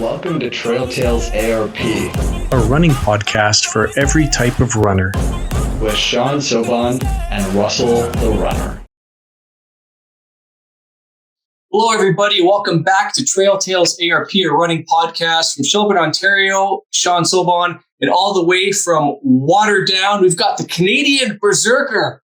Welcome to Trail Tales ARP a running podcast for every type of runner. with Sean Sobon and Russell the Runner. Hello, everybody. Welcome back to Trail Tales ARP, a running podcast from Shelburne, Ontario. Sean Sobon, and all the way from Waterdown, we've got the Canadian berserker,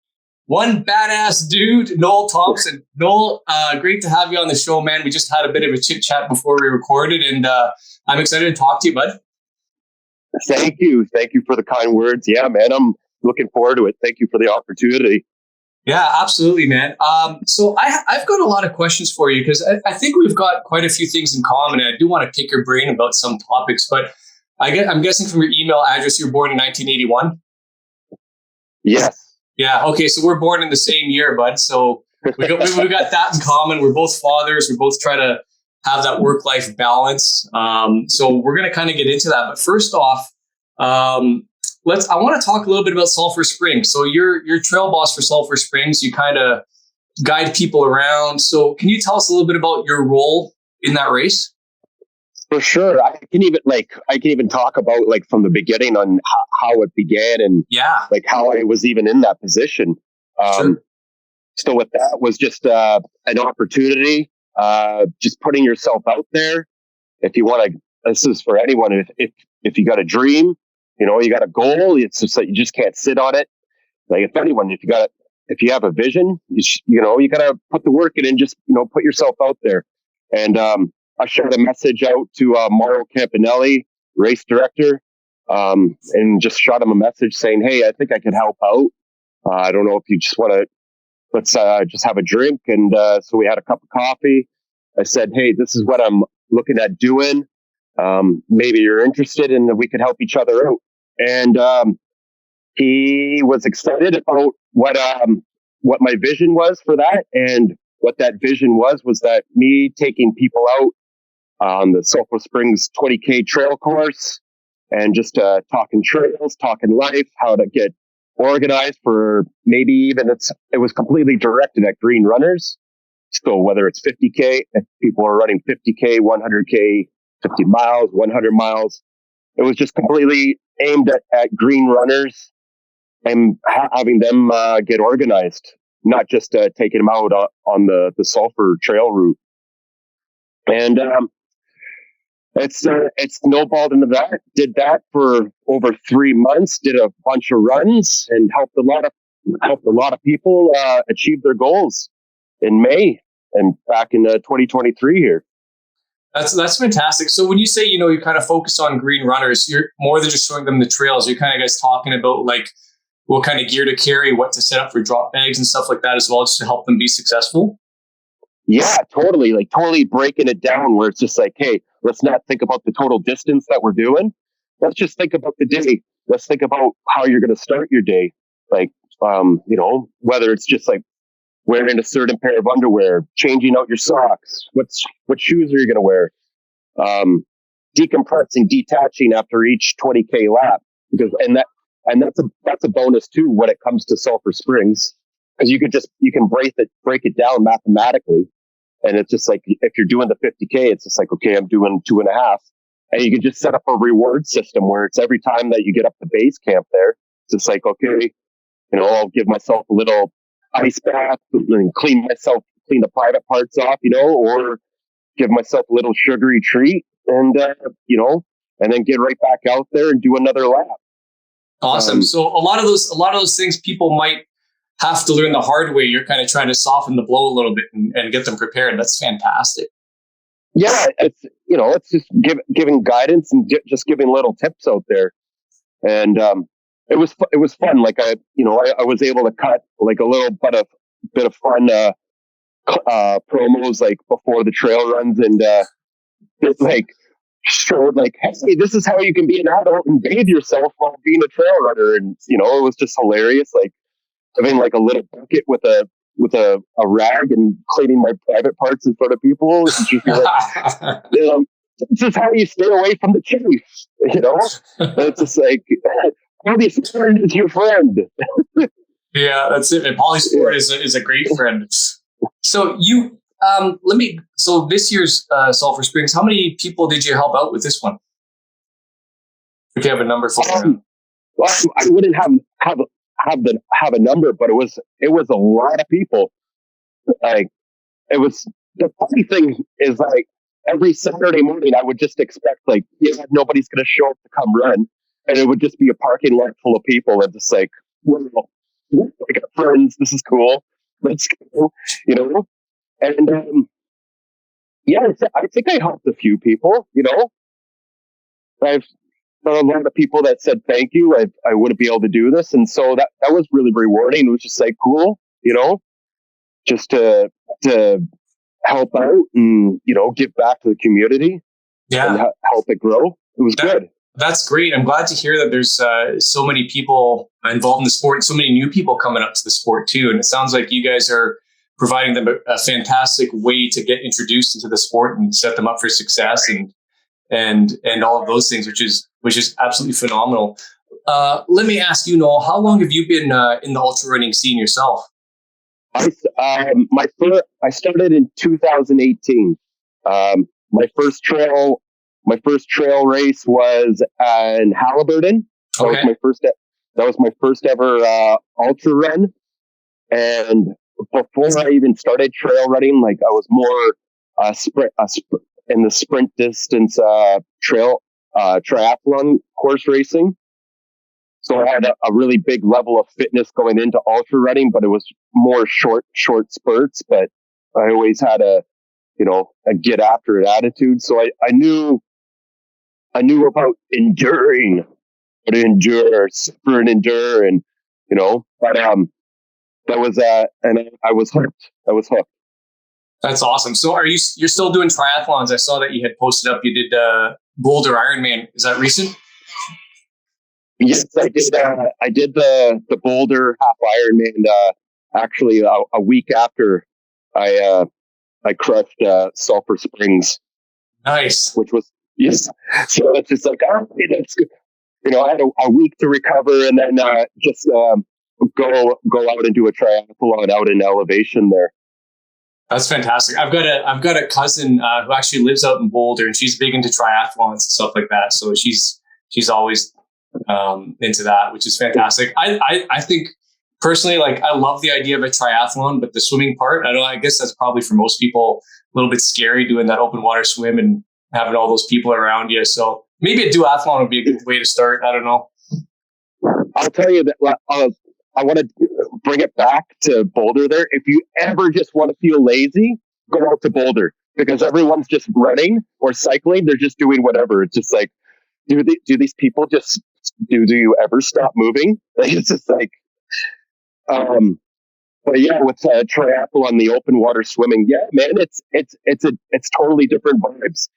one badass dude, Noel Thomson. Noel, great to have you on the show, man. We just had a bit of a chit chat before we recorded, and I'm excited to talk to you, bud. Thank you. Thank you for the kind words. Yeah, man, I'm looking forward to it. Thank you for the opportunity. Yeah, absolutely, man. So I've got a lot of questions for you because I think we've got quite a few things in common, and I do want to pick your brain about some topics. But I'm guessing from your email address, you were born in 1981? Yes. Yeah. Okay. So we're born in the same year, bud. So we got that in common. We're both fathers. We both try to have that work-life balance. So we're going to kind of get into that. But first off, I want to talk a little bit about Sulphur Springs. So you're trail boss for Sulphur Springs. You kind of guide people around. So can you tell us a little bit about your role in that race? For sure. I can even talk about like from the beginning on how it began and like how I was even in that position. Sure. So with that was just an opportunity, just putting yourself out there. If you want to, this is for anyone. If you got a dream, you know, you got a goal, it's just that you just can't sit on it. Like if you have a vision, you got to put the work in and just, put yourself out there. And, I shared a message out to Mauro Campanelli, race director, and just shot him a message saying, "Hey, I think I could help out. I don't know if you just want to, let's just have a drink." And so we had a cup of coffee. I said, "Hey, this is what I'm looking at doing. Maybe you're interested and we could help each other out." And he was excited about what my vision was for that. And what that vision was that me taking people out on the Sulphur Springs 20K trail course and just talking trails, talking life, how to get organized for maybe even it was completely directed at green runners. So whether it's 50K, if people are running 50K, 100K, 50 miles, 100 miles, it was just completely aimed at green runners and having them get organized, not just taking them out on the Sulphur trail route. And it's snowballed into that. Did that for over 3 months. Did a bunch of runs and helped a lot of people achieve their goals in May and back in 2023 here. That's fantastic. So when you say, you kind of focus on green runners, you're more than just showing them the trails. You're kind of guys talking about like what kind of gear to carry, what to set up for drop bags and stuff like that as well, just to help them be successful. Yeah, totally. Like totally breaking it down where it's just like, hey, let's not think about the total distance that we're doing. Let's just think about the day. Let's think about how you're going to start your day. Like, whether it's just like wearing a certain pair of underwear, changing out your socks, what shoes are you going to wear? Decompressing, detaching after each 20K lap, because that's a bonus too when it comes to Sulphur Springs, because you can break it down mathematically, and it's just like if you're doing the 50K, it's just like, okay, I'm doing 2.5, and you can just set up a reward system where it's every time that you get up to base camp there, it's just like, okay, I'll give myself a little ice bath and clean the private parts off, or give myself a little sugary treat and then get right back out there and do another lap. Awesome. So a lot of those things people might have to learn the hard way. You're kind of trying to soften the blow a little bit and get them prepared. That's fantastic. Yeah. It's just giving guidance and just giving little tips out there. And, it was fun. Like I was able to cut like a little bit of fun promos like before the trail runs and like showed like, hey, this is how you can be an adult and bathe yourself while being a trail runner. And it was just hilarious. Like having like a little bucket with a rag and cleaning my private parts in front of people. And just like, this is how you stay away from the chief. It's just like. Polysport is your friend. Yeah, that's it. And Polysport is a great friend. So So this year's Sulphur Springs, how many people did you help out with this one? If you have a number for well, I wouldn't have a number, but it was a lot of people. Like, it was, the funny thing is, like, every Saturday morning I would just expect, like, yeah, nobody's going to show up to come run, and it would just be a parking lot full of people, and just like, well, I got friends, this is cool, let's go, you know. And yeah, I think I helped a few people, you know. I've a lot of people that said thank you. I wouldn't be able to do this, and so that was really rewarding. It was just like cool, you know, just to help out and, you know, give back to the community. And help it grow. It was good. That's great. I'm glad to hear that there's so many people involved in the sport and so many new people coming up to the sport too. And it sounds like you guys are providing them a fantastic way to get introduced into the sport and set them up for success and all of those things, which is absolutely phenomenal. Let me ask you, Noel, how long have you been in the ultra running scene yourself? I started in 2018. My first trail race was in Halliburton. That was my first ever ultra run. And before I even started trail running, like, I was more sprint in the sprint distance triathlon course racing. So I had a really big level of fitness going into ultra running, but it was more short spurts. But I always had a get after it attitude. So I knew about enduring, how to endure, suffer and endure, and, you know, but that was and I was hooked. That's awesome. So you're still doing triathlons? I saw that you had posted up. You did Boulder Ironman. Is that recent? Yes, I did. I did the Boulder half Ironman. Actually, a week after I crushed Sulphur Springs. Nice. Which was, yes. So it's just like, that's good. You know, I had a week to recover, and then just go out and do a triathlon out in elevation there. That's fantastic. I've got a cousin who actually lives out in Boulder, and she's big into triathlons and stuff like that. So she's always into that, which is fantastic. I think personally, like, I love the idea of a triathlon, but the swimming part, I guess that's probably for most people a little bit scary, doing that open water swim and having all those people around you. So maybe a duathlon would be a good way to start. I don't know. I'll tell you that I want to bring it back to Boulder there. If you ever just want to feel lazy, go out to Boulder, because everyone's just running or cycling. They're just doing whatever. It's just like, do these people just, do you ever stop moving? Like, it's just like, but yeah, with triathlon, the open water swimming, yeah, man, it's totally different vibes.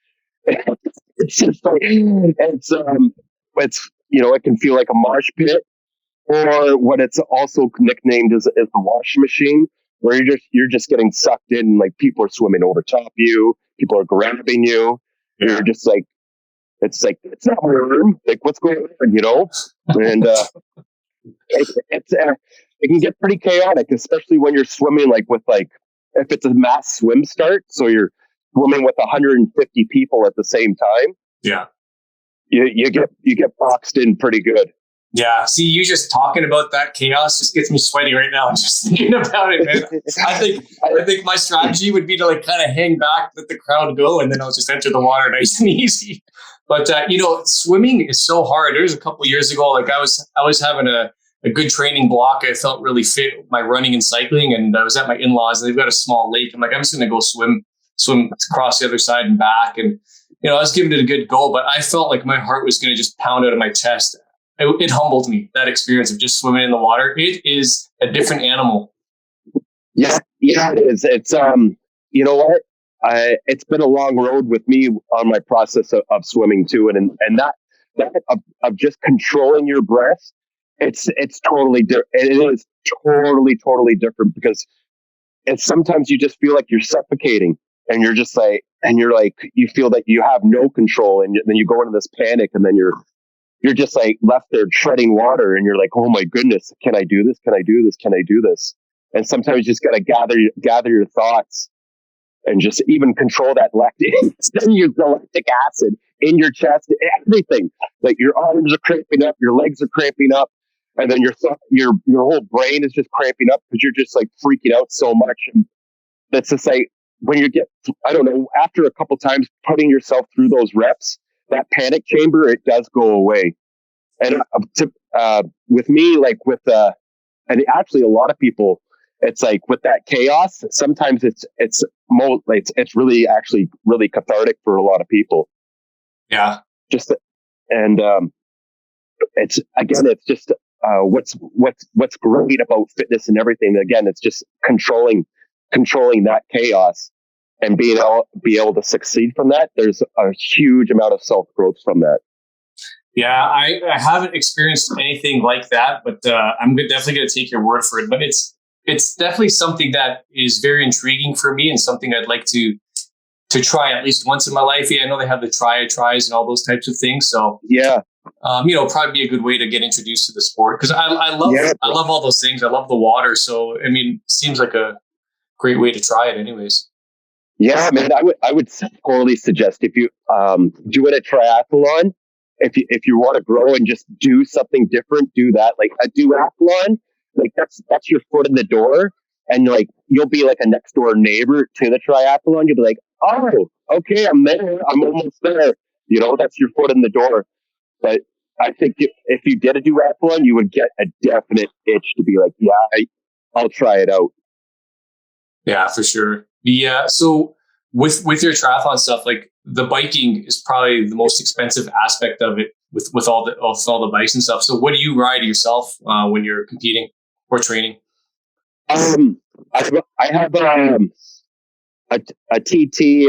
It's just like, it's you know, it can feel like a mosh pit, or what it's also nicknamed is the wash machine, where you're just getting sucked in, and, like, people are swimming over top you, people are grabbing you, and you're just like, it's like, it's not my room, like, what's going on, you know? And it can get pretty chaotic, especially when you're swimming, like, with, like, if it's a mass swim start, so you're swimming with 150 people at the same time. Yeah. You get boxed in pretty good. Yeah. See, you just talking about that chaos just gets me sweaty right now. Just thinking about it, man. I think my strategy would be to, like, kind of hang back, let the crowd go, and then I'll just enter the water nice and easy. But you know, swimming is so hard. There was a couple of years ago, like, I was having a good training block. I felt really fit with my running and cycling, and I was at my in-laws, and they've got a small lake. I'm like, I'm just going to go swim across the other side and back. And, you know, I was giving it a good go, but I felt like my heart was going to just pound out of my chest. It humbled me, that experience of just swimming in the water. It is a different animal. Yeah, it is. It's, you know what? It's been a long road with me on my process of swimming too. And that of just controlling your breath, it's totally different. It is totally different, because it's sometimes you just feel like you're suffocating, and you're just like, you feel that you have no control, and then you go into this panic, and then you're just like left there treading water, and you're like, oh my goodness, can I do this? Can I do this? Can I do this? And sometimes you just got to gather your thoughts and just even control that lactic, send your lactic acid in your chest, everything. Like your arms are cramping up, your legs are cramping up, and then your whole brain is just cramping up because you're just like freaking out so much. And that's just like when you get, I don't know, after a couple times putting yourself through those reps, that panic chamber, it does go away. And with me, like and actually a lot of people, it's like with that chaos, sometimes it's really actually really cathartic for a lot of people. Yeah. And it's just what's great about fitness and everything. Again, it's just controlling that chaos and be able to succeed from that. There's a huge amount of self-growth from that. Yeah, I haven't experienced anything like that, but I'm definitely going to take your word for it. But it's definitely something that is very intriguing for me and something I'd like to try at least once in my life. Yeah, I know they have the tries and all those types of things. So yeah, probably be a good way to get introduced to the sport because I love all those things. I love the water. So I mean, seems like a great way to try it, anyways. Yeah, man, I would totally suggest if you doing a triathlon. If you want to grow and just do something different, do that. Like a duathlon, like that's your foot in the door, and like you'll be like a next door neighbor to the triathlon. You'll be like, oh, okay, I'm there. I'm almost there. You know, that's your foot in the door. But I think if you did a duathlon, you would get a definite itch to be like, yeah, I'll try it out. Yeah, for sure. Yeah. So with your triathlon stuff, like the biking is probably the most expensive aspect of it with all the bikes and stuff. So what do you ride yourself when you're competing or training? I have a TT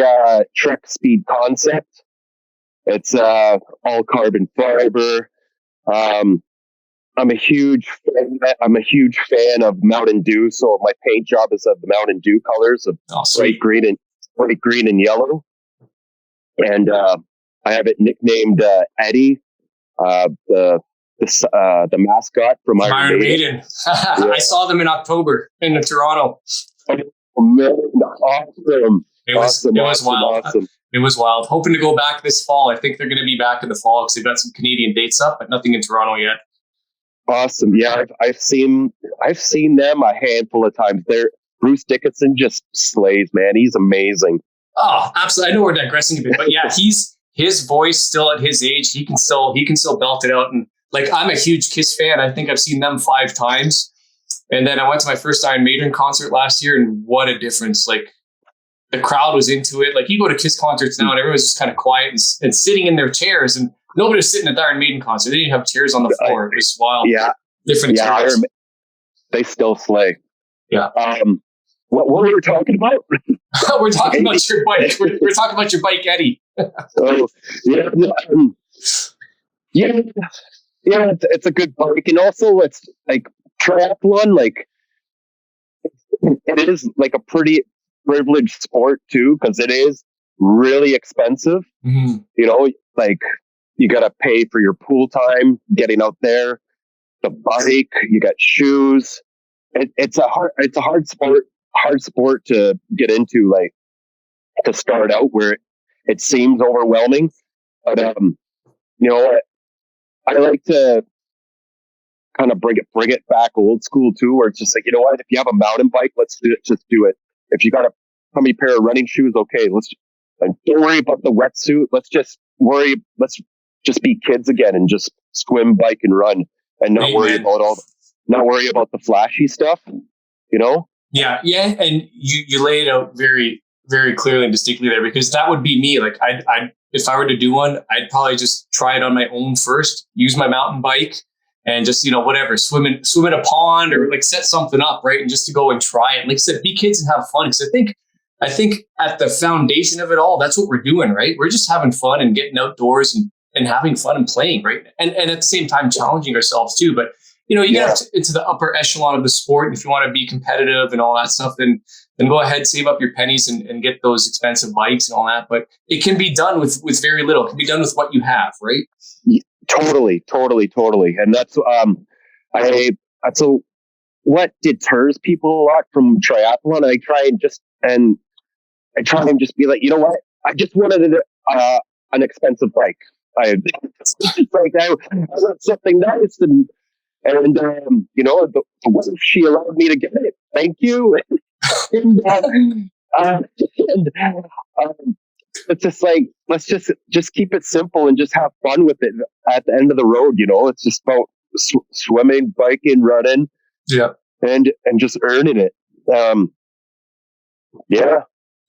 Trek Speed Concept. It's all carbon fiber. I'm a huge fan of Mountain Dew. So my paint job is of the Mountain Dew colors of bright green and yellow. And I have it nicknamed Eddie, the mascot from Iron Maiden. Yeah. I saw them in October in Toronto. Oh, man, awesome! It was wild. Awesome. It was wild. Hoping to go back this fall. I think they're going to be back in the fall because they've got some Canadian dates up, but nothing in Toronto yet. Awesome. Yeah, I've seen them a handful of times. Bruce Dickinson just slays, man. He's amazing. Oh, absolutely. I know we're digressing a bit, but yeah, his voice still at his age, he can still belt it out. And like, I'm a huge Kiss fan. I think I've seen them 5 times. And then I went to my first Iron Maiden concert last year, and what a difference. Like, the crowd was into it. Like, you go to Kiss concerts now and everyone's just kind of quiet and sitting in their chairs, and nobody was sitting at the Iron Maiden concert. They didn't have chairs on the floor. It was wild. Yeah. Different chairs. They still slay. Yeah. What were we talking about? We're talking about your bike. We're talking about your bike, Eddie. Oh, yeah. Yeah, it's a good bike. And also it's like triathlon, like it is like a pretty privileged sport too, because it is really expensive. Mm-hmm. You know, like you got to pay for your pool time, getting out there, the bike, you got shoes. It's a hard sport to get into, like to start out where it seems overwhelming. But you know, I like to kind of bring it back old school too, where it's just like, you know what, if you have a mountain bike, let's just do it. If you got how many pair of running shoes, okay, don't worry about the wetsuit. Let's just be kids again and just swim, bike, and run, and not worry about the flashy stuff, you know? Yeah. And you lay it out very, very clearly and distinctly there, because that would be me. Like, I if I were to do one, I'd probably just try it on my own first, use my mountain bike, and just, you know, whatever, swim in a pond or like set something up, right? And just to go and try it. Like I said, be kids and have fun. Because I think at the foundation of it all, that's what we're doing, right? We're just having fun and getting outdoors and having fun and playing, right? And at the same time, challenging ourselves too. But, you know, you get into the upper echelon of the sport. And if you want to be competitive and all that stuff, then go ahead, save up your pennies and get those expensive bikes and all that. But it can be done with very little. It can be done with what you have, right? Totally. And that's what deters people a lot from triathlon. I try and I try and just be like, you know what? I just wanted an expensive bike. I like I want something nice, and you know, the wife, she allowed me to get it. Thank you. and, and it's just like, let's just keep it simple and just have fun with it at the end of the road. You know, it's just about swimming, biking, running, Yeah. and just earning it. Yeah.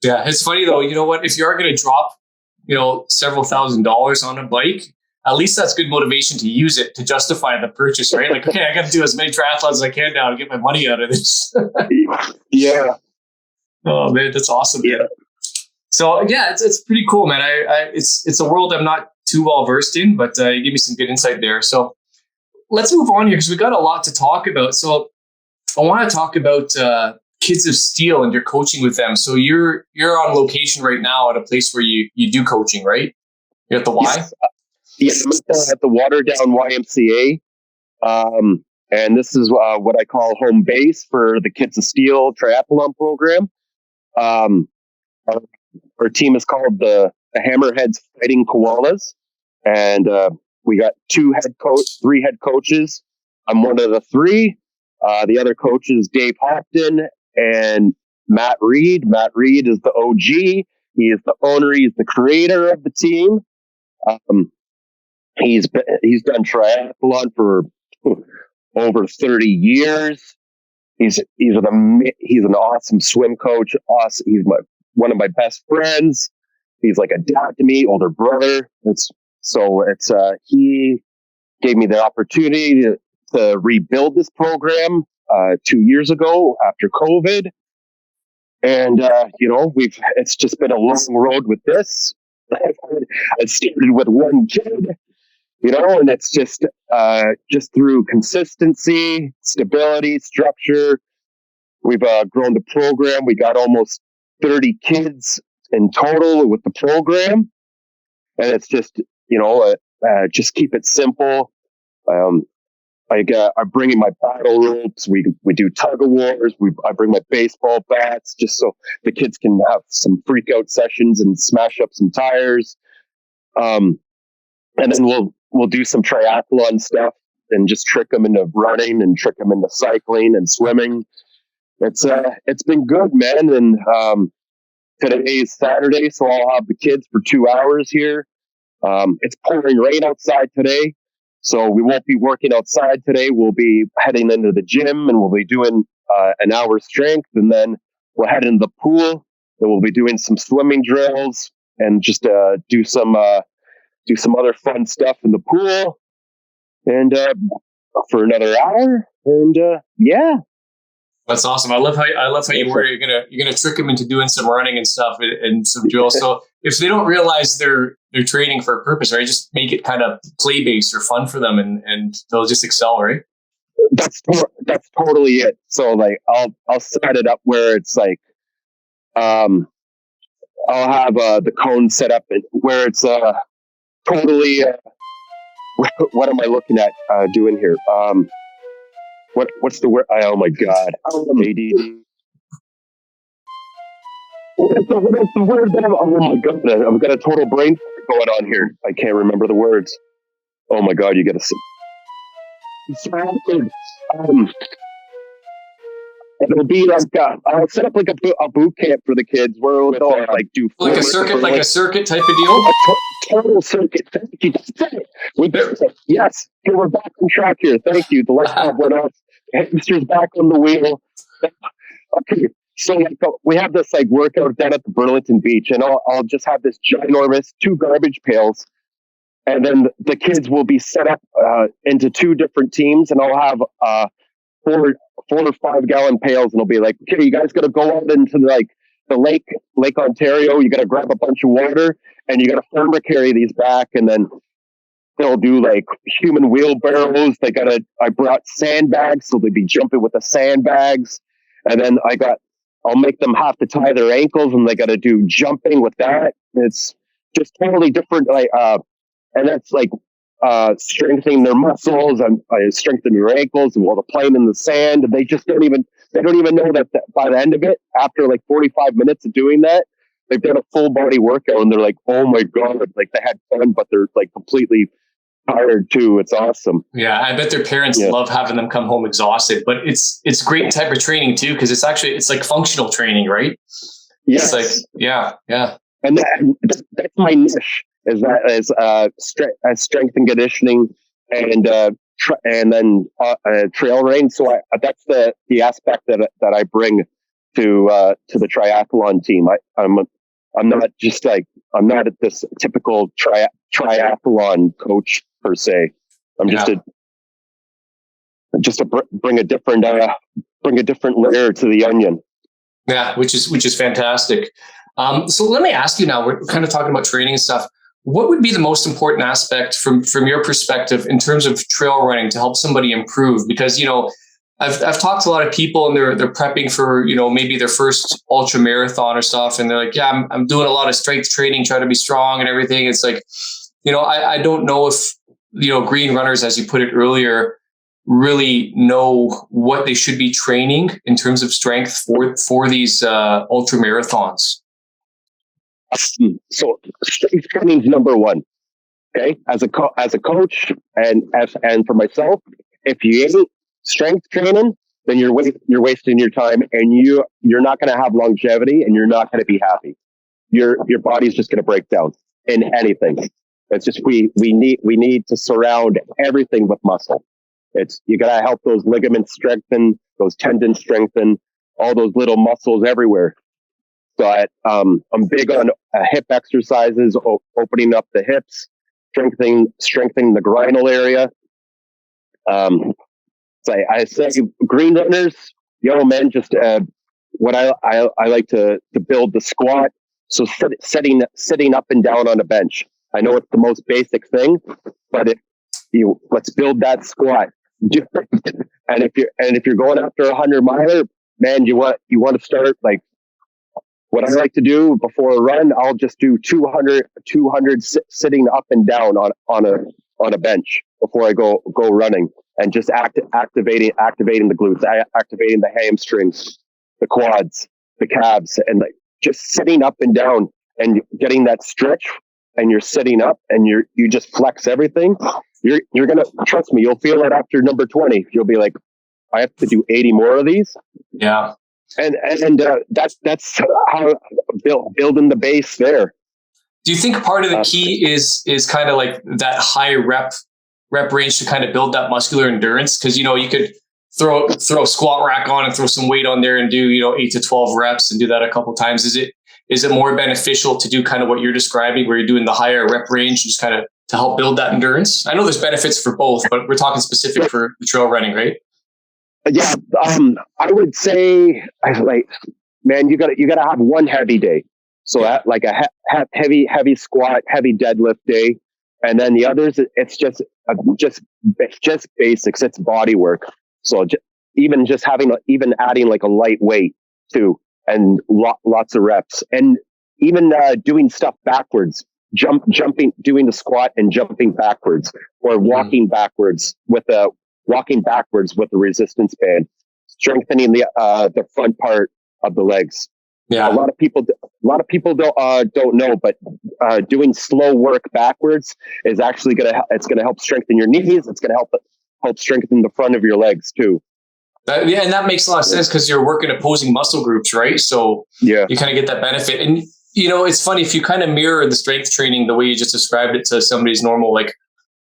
Yeah. It's funny though. You know what? If you are going to drop, you know, several $1,000s on a bike, at least that's good motivation to use it to justify the purchase, right? Like, okay, I got to do as many triathlons as I can now to get my money out of this. Yeah. Oh man, that's awesome. Yeah. So yeah, it's pretty cool, man. It's a world I'm not too well versed in, but you give me some good insight there. So let's move on here because we got a lot to talk about. So I want to talk about Kids of Steel and your coaching with them. So you're on location right now at a place where you do coaching, right? You're at the Y? Yes, I'm at the Waterdown YMCA. And this is what I call home base for the Kids of Steel triathlon program. Our team is called the Hammerheads Fighting Koalas. And we got three head coaches. I'm one of the three. The other coach is Dave Hopton and Matt Reed. Matt Reed is the OG. He is the owner. He's the creator of the team. He's done triathlon for over 30 years. He's an awesome swim coach. Awesome. He's one of my best friends. He's like a dad to me, older brother. He gave me the opportunity to rebuild this program 2 years ago after COVID. And, you know, it's just been a long road with this. I started with one kid, you know, and it's just through consistency, stability, structure. We've grown the program. We got almost 30 kids in total with the program. And it's just, you know, just keep it simple. I'm bringing my battle ropes. We do tug of wars. I bring my baseball bats just so the kids can have some freak out sessions and smash up some tires. And then we'll do some triathlon stuff and just trick them into running and trick them into cycling and swimming. It's been good, man. And today is Saturday, so I'll have the kids for 2 hours here. It's pouring rain outside today, so we won't be working outside today. We'll be heading into the gym and we'll be doing an hour's strength, and then we'll head into the pool and we'll be doing some swimming drills and just do some other fun stuff in the pool and for another hour. And yeah. That's awesome. I love how you were. You're gonna trick them into doing some running and stuff and some drills. So if they don't realize they're training for a purpose, right? Just make it kind of play based or fun for them, and they'll just excel, right? That's totally it. So like I'll set it up where it's like I'll have the cone set up where it's totally. What am I looking at doing here? What's the word? Oh my God. ADD. What's the word that oh my God. I've got a total brain going on here. I can't remember the words. Oh my God, you gotta see. It'll be like I'll set up like a boot camp for the kids where they'll like do like a circuit type of deal. Total circuit. Thank you. Yes, we're back on track here. Thank you. The light bulb went off. Hamster's back on the wheel. Okay, so like, we have this like workout down at the Burlington Beach, and I'll just have this ginormous 2 garbage pails, and then the kids will be set up into 2 different teams, and I'll have 4 or 5 gallon pails, and it'll be like, okay, you guys got to go out into like the Lake Ontario. You got to grab a bunch of water, and you got to farmer carry these back, and then they'll do like human wheelbarrows. I brought sandbags, so they'd be jumping with the sandbags, and then I'll make them have to tie their ankles, and they got to do jumping with that. It's just totally different. Like, and that's like strengthening their muscles and strengthening their ankles, and while they're playing in the sand, and they don't even know that by the end of it, after like 45 minutes of doing that, they've done a full body workout and they're like, oh my God, like they had fun, but they're like completely tired too. It's awesome. Yeah, I bet their parents love having them come home exhausted, but it's great type of training too, because it's like functional training, right? Yes. It's like, yeah. And that's my niche, strength and conditioning and then trail running. So that's the aspect that I bring to the triathlon team. I'm not this typical triathlon coach per se. I'm just bring a different layer to the onion. Yeah, which is fantastic. So let me ask you now, we're kind of talking about training and stuff. What would be the most important aspect from your perspective in terms of trail running to help somebody improve? Because, I've talked to a lot of people and they're prepping for, maybe their first ultra marathon or stuff. And they're like, yeah, I'm doing a lot of strength training, trying to be strong and everything. It's like, I don't know if, green runners, as you put it earlier, really know what they should be training in terms of strength for these ultra marathons. So strength training is number one. Okay, as a coach and for myself, if you ain't strength training, then you're wasting your time, and you're not going to have longevity, and you're not going to be happy. Your body's just going to break down in anything. It's just we need to surround everything with muscle. You got to help those ligaments strengthen, those tendons strengthen, all those little muscles everywhere. So I'm big on hip exercises, opening up the hips, strengthening the groinal area. So I say green runners, men, just what I like to build the squat. So sitting up and down on a bench. I know it's the most basic thing, but let's build that squat. And if you're going after a 100-miler, man, you want to start like what I like to do before a run. I'll just do 200 sitting up and down on a bench before I go running, and just activating the glutes, activating the hamstrings, the quads, the calves, and like just sitting up and down and getting that stretch. And you're sitting up and you just flex everything. You're gonna, trust me, you'll feel it after number 20. You'll be like, I have to do 80 more of these. Yeah. And that's how building the base there. Do you think part of the key is kind of like that high rep range to kind of build that muscular endurance? Because you could throw a squat rack on and throw some weight on there and do 8 to 12 reps and do that a couple times. Is it more beneficial to do kind of what you're describing, where you're doing the higher rep range, just kind of to help build that endurance? I know there's benefits for both, but we're talking specific for the trail running, right? Yeah, I would say, man, you got to have one heavy day. So like a heavy squat, heavy deadlift day, and then the others, it's just basics. It's body work. So even adding like a light weight too, and lots of reps, and even doing stuff backwards, jumping, doing the squat and jumping backwards, or walking backwards with the resistance band, strengthening the front part of the legs. Yeah, a lot of people don't know, but doing slow work backwards is actually gonna help strengthen your knees. It's gonna help strengthen the front of your legs too. And that makes a lot of sense because you're working opposing muscle groups, right? So you kind of get that benefit. And it's funny, if you kind of mirror the strength training the way you just described it to somebody's normal like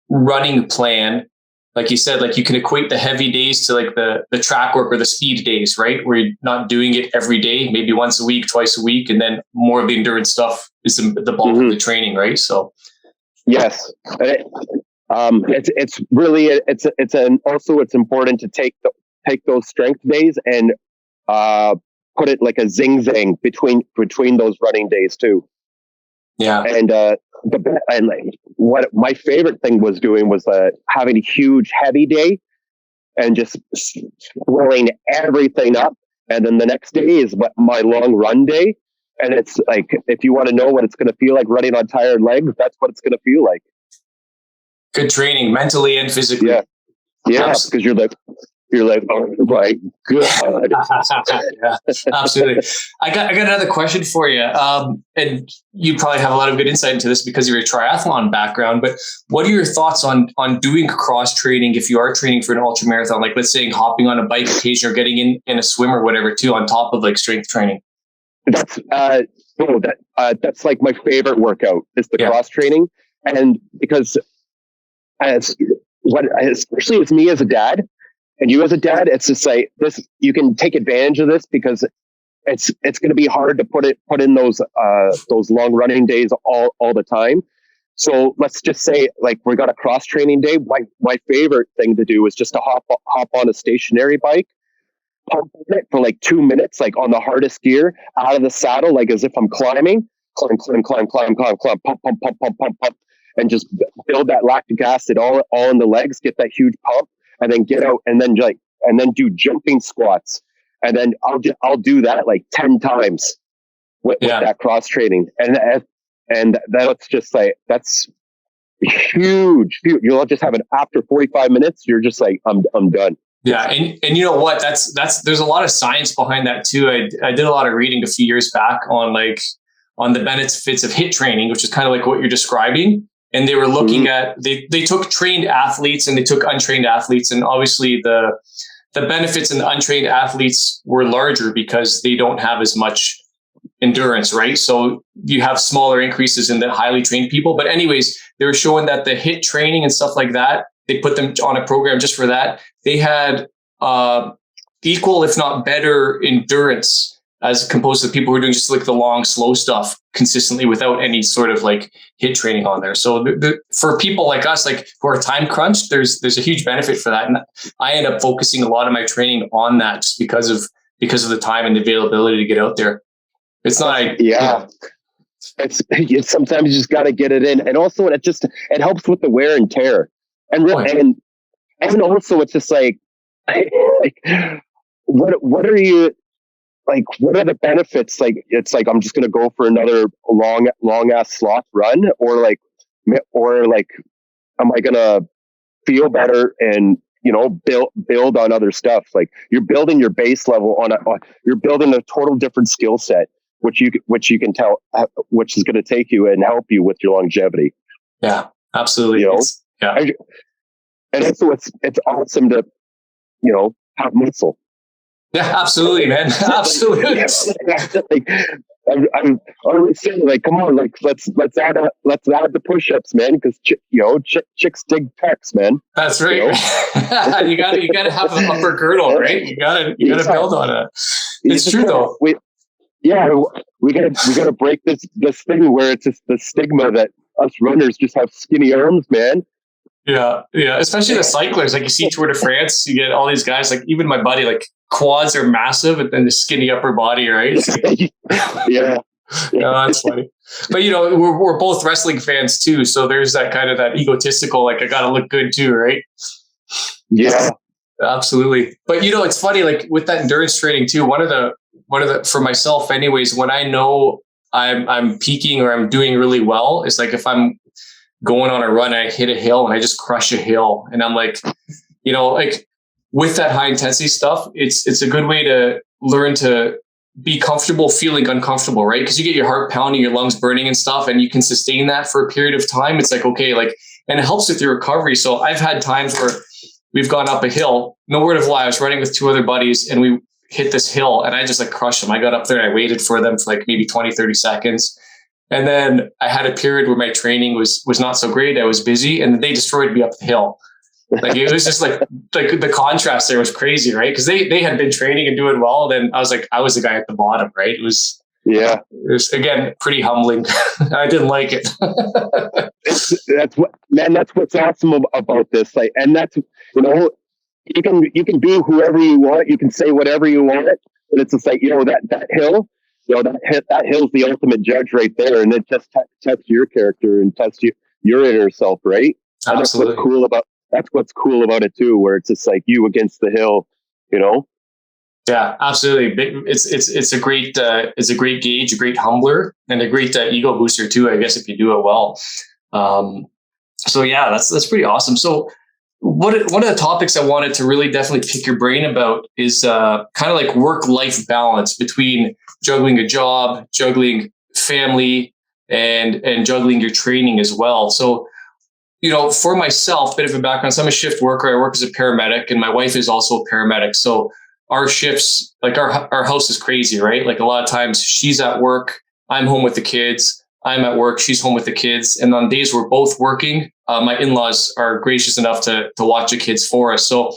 running plan, like you said, like you can equate the heavy days to like the track work or the speed days, right? Where you're not doing it every day, maybe once a week, twice a week, and then more of the endurance stuff is the bulk of the training, right? So yes, it's really also it's important to take those strength days and put it like a zing between those running days too. Yeah, and what my favorite thing was doing was having a huge heavy day and just throwing everything up, and then the next day is my long run day, and it's like, if you want to know what it's going to feel like running on tired legs, that's what it's going to feel like. Good training, mentally and physically. Yeah, because you're like, You're like, oh my God. Yeah, absolutely. I got another question for you. And you probably have a lot of good insight into this because of your triathlon background, but what are your thoughts on doing cross training if you are training for an ultra marathon? Like, let's say hopping on a bike occasionally or getting in a swim or whatever too, on top of like strength training. That's that's like my favorite workout is the cross training. And because especially as me as a dad and you as a dad, it's just like this, you can take advantage of this because it's going to be hard to put in those long running days all the time. So let's just say like we got a cross training day. My favorite thing to do is just to hop on a stationary bike, pump it for like 2 minutes, like on the hardest gear out of the saddle, like as if I'm climbing, climb, pump, and just build that lactic acid all in the legs, get that huge pump, and then get out and then do jumping squats. And then I'll do that like 10 times with that cross training. And that's just like, that's huge. You'll just have it after 45 minutes. You're just like, I'm done. Yeah. And you know what, that's, there's a lot of science behind that too. I did a lot of reading a few years back on the benefits of HIIT training, which is kind of like what you're describing. And they were looking at, they took trained athletes and they took untrained athletes. And obviously the benefits in the untrained athletes were larger because they don't have as much endurance, right? So you have smaller increases in the highly trained people. But anyways, they were showing that the HIIT training and stuff like that, they put them on a program just for that. They had equal, if not better, endurance as composed to people who are doing just like the long, slow stuff consistently without any sort of like HIIT training on there. So for people like us, like who are time crunched, there's a huge benefit for that. And I end up focusing a lot of my training on that just because of the time and the availability to get out there. It's not, it's sometimes you just got to get it in. And also it helps with the wear and tear. And also it's just like what are you, like, what are the benefits? Like, it's like, I'm just going to go for another long ass sloth run or like, am I going to feel better and, build on other stuff? Like you're building your base level you're building a total different skill set, which you can tell, which is going to take you and help you with your longevity. Yeah, absolutely. And also it's awesome to, have muscle. Yeah, absolutely, man. Absolutely. I'm always saying, like, come on, like let's add the push-ups, man, because chicks dig pecs, man. That's right. You gotta have the upper girdle, right? You gotta build on it. It's true though. We gotta break this thing where it's just the stigma that us runners just have skinny arms, man. Yeah. Especially the cyclers. Like you see Tour de France, you get all these guys. Like even my buddy, like quads are massive, and then the skinny upper body, right? Yeah. No, that's funny. But we're both wrestling fans too, so there's that kind of that egotistical, like I gotta look good too, right? Yeah, absolutely. But it's funny, like with that endurance training too. One of the for myself, anyways, when I know I'm peaking or I'm doing really well, it's like if I'm going on a run, I hit a hill and I just crush a hill, and I'm like, like with that high intensity stuff, it's a good way to learn to be comfortable feeling uncomfortable, right? Because you get your heart pounding, your lungs burning and stuff, and you can sustain that for a period of time. It's like, okay, like, and it helps with your recovery. So I've had times where we've gone up a hill, no word of lie, I was running with 2 other buddies and we hit this hill and I just like crushed them. I got up there and I waited for them for like maybe 20, 30 seconds. And then I had a period where my training was not so great. I was busy and they destroyed me up the hill. Like it was just like the contrast there was crazy, right? Because they had been training and doing well. And then I was the guy at the bottom, right? It was again pretty humbling. I didn't like it. That's what's awesome about this. Like, and that's you can be whoever you want. You can say whatever you want, but it's just like that hill. That hill's the ultimate judge right there, and it just tests your character and tests your inner self, right? And absolutely. That's what's cool about it too, where it's just like you against the hill, Yeah, absolutely. It's a great gauge, a great humbler, and a great ego booster too, I guess, if you do it well. So yeah, that's pretty awesome. So one of the topics I wanted to really definitely pick your brain about is kind of like work-life balance between juggling a job, juggling family, and juggling your training as well. So, for myself, bit of a background. So I'm a shift worker. I work as a paramedic, and my wife is also a paramedic. So our shifts, like our house is crazy, right? Like a lot of times she's at work, I'm home with the kids. I'm at work, she's home with the kids. And on days we're both working, my in-laws are gracious enough to watch the kids for us. So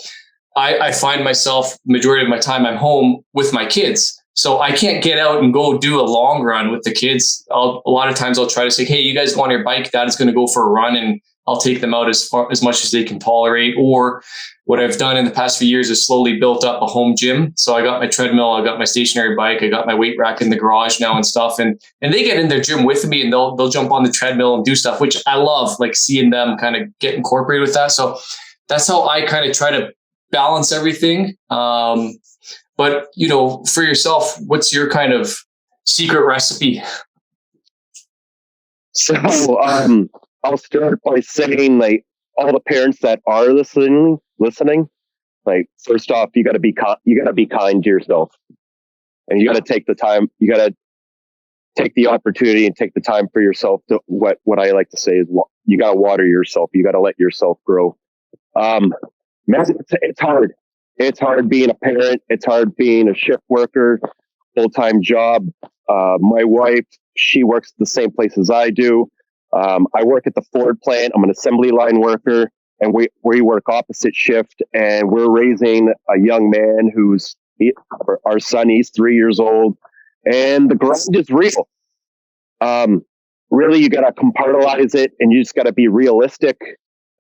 I find myself, majority of my time, I'm home with my kids. So I can't get out and go do a long run with the kids. A lot of times I'll try to say, hey, you guys go on your bike, Dad is going to go for a run, and I'll take them out as much as they can tolerate. Or what I've done in the past few years is slowly built up a home gym. So I got my treadmill, I got my stationary bike, I got my weight rack in the garage now and stuff. And they get in their gym with me, and they'll jump on the treadmill and do stuff, which I love, like seeing them kind of get incorporated with that. So that's how I kind of try to balance everything. But for yourself, what's your kind of secret recipe? So I'll start by saying, like, all the parents that are listening, like, first off, you got to be kind to yourself, and you got to take the time. You got to take the opportunity and take the time for yourself. To what I like to say is, you got to water yourself. You got to let yourself grow. Man, it's hard. It's hard being a parent. It's hard being a shift worker, full-time job. My wife, she works the same place as I do. I work at the Ford plant. I'm an assembly line worker, and we work opposite shift, and we're raising a young man our son, he's 3 years old, and the grind is real. Really, you got to compartmentalize it, and you just got to be realistic,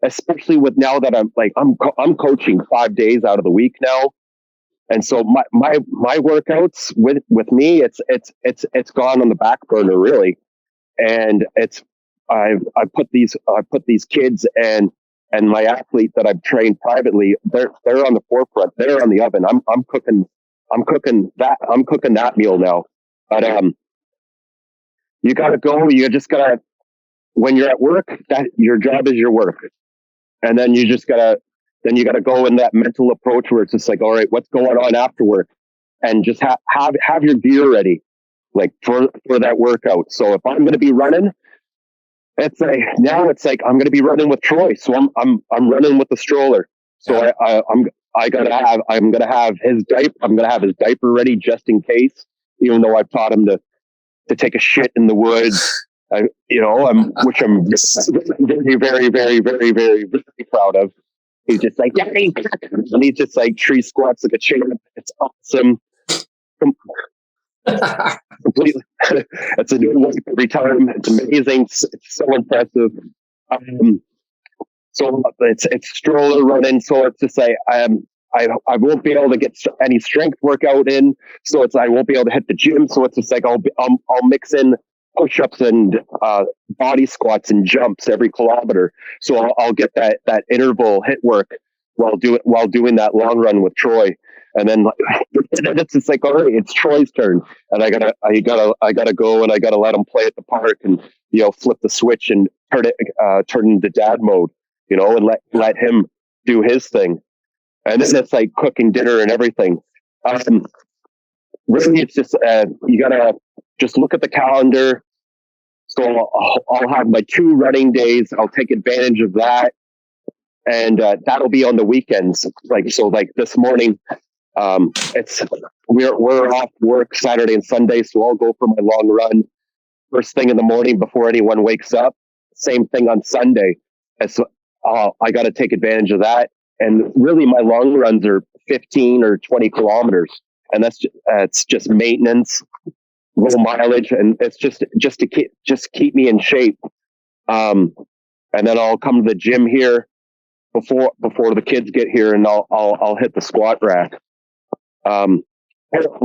especially with now that I'm coaching 5 days out of the week now. And so my workouts with me, it's gone on the back burner, really. And I put these kids and my athlete that I've trained privately, they're on the forefront. They're on the oven. I'm cooking that meal now. But you gotta go. You just gotta, when you're at work, that your job is your work. And then you gotta go in that mental approach where it's just like, all right, what's going on after work? And just have your gear ready, like for that workout. So if I'm going to be running, it's like I'm going to be running with Troy. So I'm running with the stroller. So I'm going to have his diaper. I'm going to have his diaper ready just in case, even though I've taught him to take a shit in the woods. Which I'm very, very, very, very, very, very proud of. He's just like, yeah, and he's just like tree squats like a champ. It's awesome. Completely. It's a new one every time. It's amazing. It's so impressive. So it's stroller running. So it's just like, I won't be able to get any strength workout in. So I won't be able to hit the gym. So it's just like, I'll mix in push-ups and body squats and jumps every kilometer. So I'll get that interval hit work while doing that long run with Troy. And then it's just like, all right, it's Troy's turn, and I gotta go, and I gotta let him play at the park, and flip the switch and turn into dad mode, and let him do his thing. And then it's like cooking dinner and everything. Really, it's just you gotta just look at the calendar. So I'll have my 2 running days. I'll take advantage of that, and that'll be on the weekends. Like this morning, we're off work Saturday and Sunday, so I'll go for my long run first thing in the morning before anyone wakes up. Same thing on Sunday. And so I got to take advantage of that. And really, my long runs are 15 or 20 kilometers, and it's just maintenance, low mileage, and it's just to keep me in shape. And then I'll come to the gym here before the kids get here, and I'll hit the squat rack.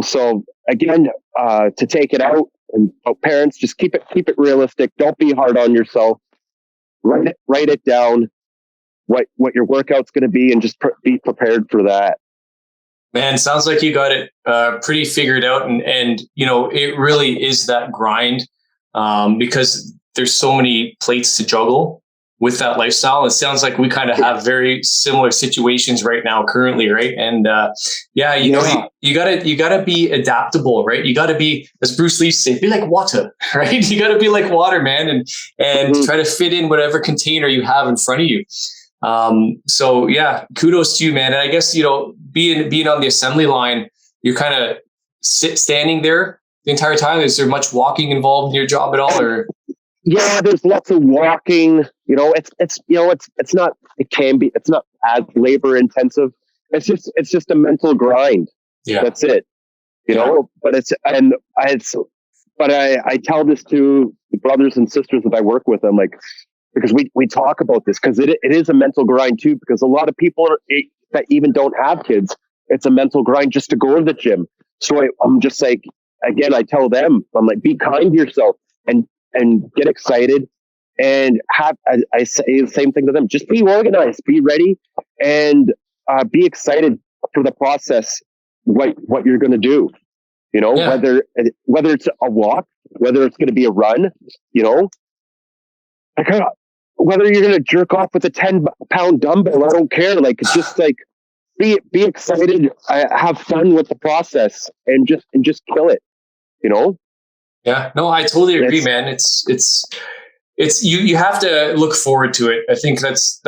So again, to take it out, and parents, just keep it realistic. Don't be hard on yourself. Write it down, what your workout's going to be, and just be prepared for that. Man, sounds like you got it pretty figured out, and it really is that grind, because there's so many plates to juggle. with that lifestyle. It sounds like we kind of have very similar situations right now currently, right? And you gotta be adaptable, right? You gotta be, as Bruce Lee said, be like water, right? You gotta be like water, man, and try to fit in whatever container you have in front of you. So yeah, kudos to you, man. And I guess, being on the assembly line, you're kind of standing there the entire time. Is there much walking involved in your job at all, or? Yeah, there's lots of walking. It's not as labor intensive. It's just a mental grind. Yeah, that's it. But I tell this to the brothers and sisters that I work with. I'm like, because we talk about this, because it is a mental grind too, because a lot of people that even don't have kids, it's a mental grind just to go to the gym. So I'm just like, again, I tell them, I'm like, be kind to yourself and get excited, and I say the same thing to them. Just be organized, be ready, and be excited for the process, what you're going to do, whether it's a walk, whether it's going to be a run, whether you're going to jerk off with a 10-pound dumbbell, I don't care. Like, it's just like, be excited, have fun with the process, and just kill it, Yeah, no, I totally agree, man. It's you have to look forward to it. I think that's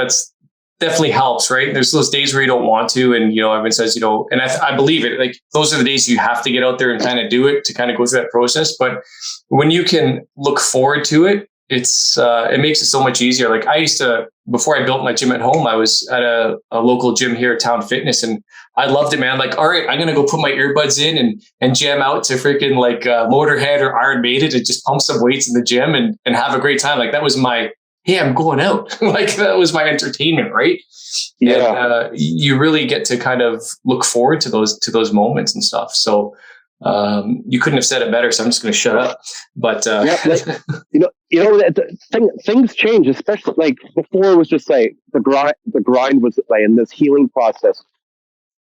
definitely helps, right? There's those days where you don't want to, and everyone says, and I believe it. Like, those are the days you have to get out there and kind of do it, to kind of go through that process. But when you can look forward to it, it makes it so much easier. Like, I used to, before I built my gym at home, I was at a local gym here at Town Fitness, and I loved it, man. Like, all right, I'm going to go put my earbuds in and jam out to freaking like Motorhead or Iron Maiden and just pump some weights in the gym and have a great time. Like, that was my, hey, I'm going out. Like, that was my entertainment, right? Yeah. And you really get to kind of look forward to those moments and stuff. So you couldn't have said it better, so I'm just going to shut up. But things change, especially like before. It was just like the grind was like, and this healing process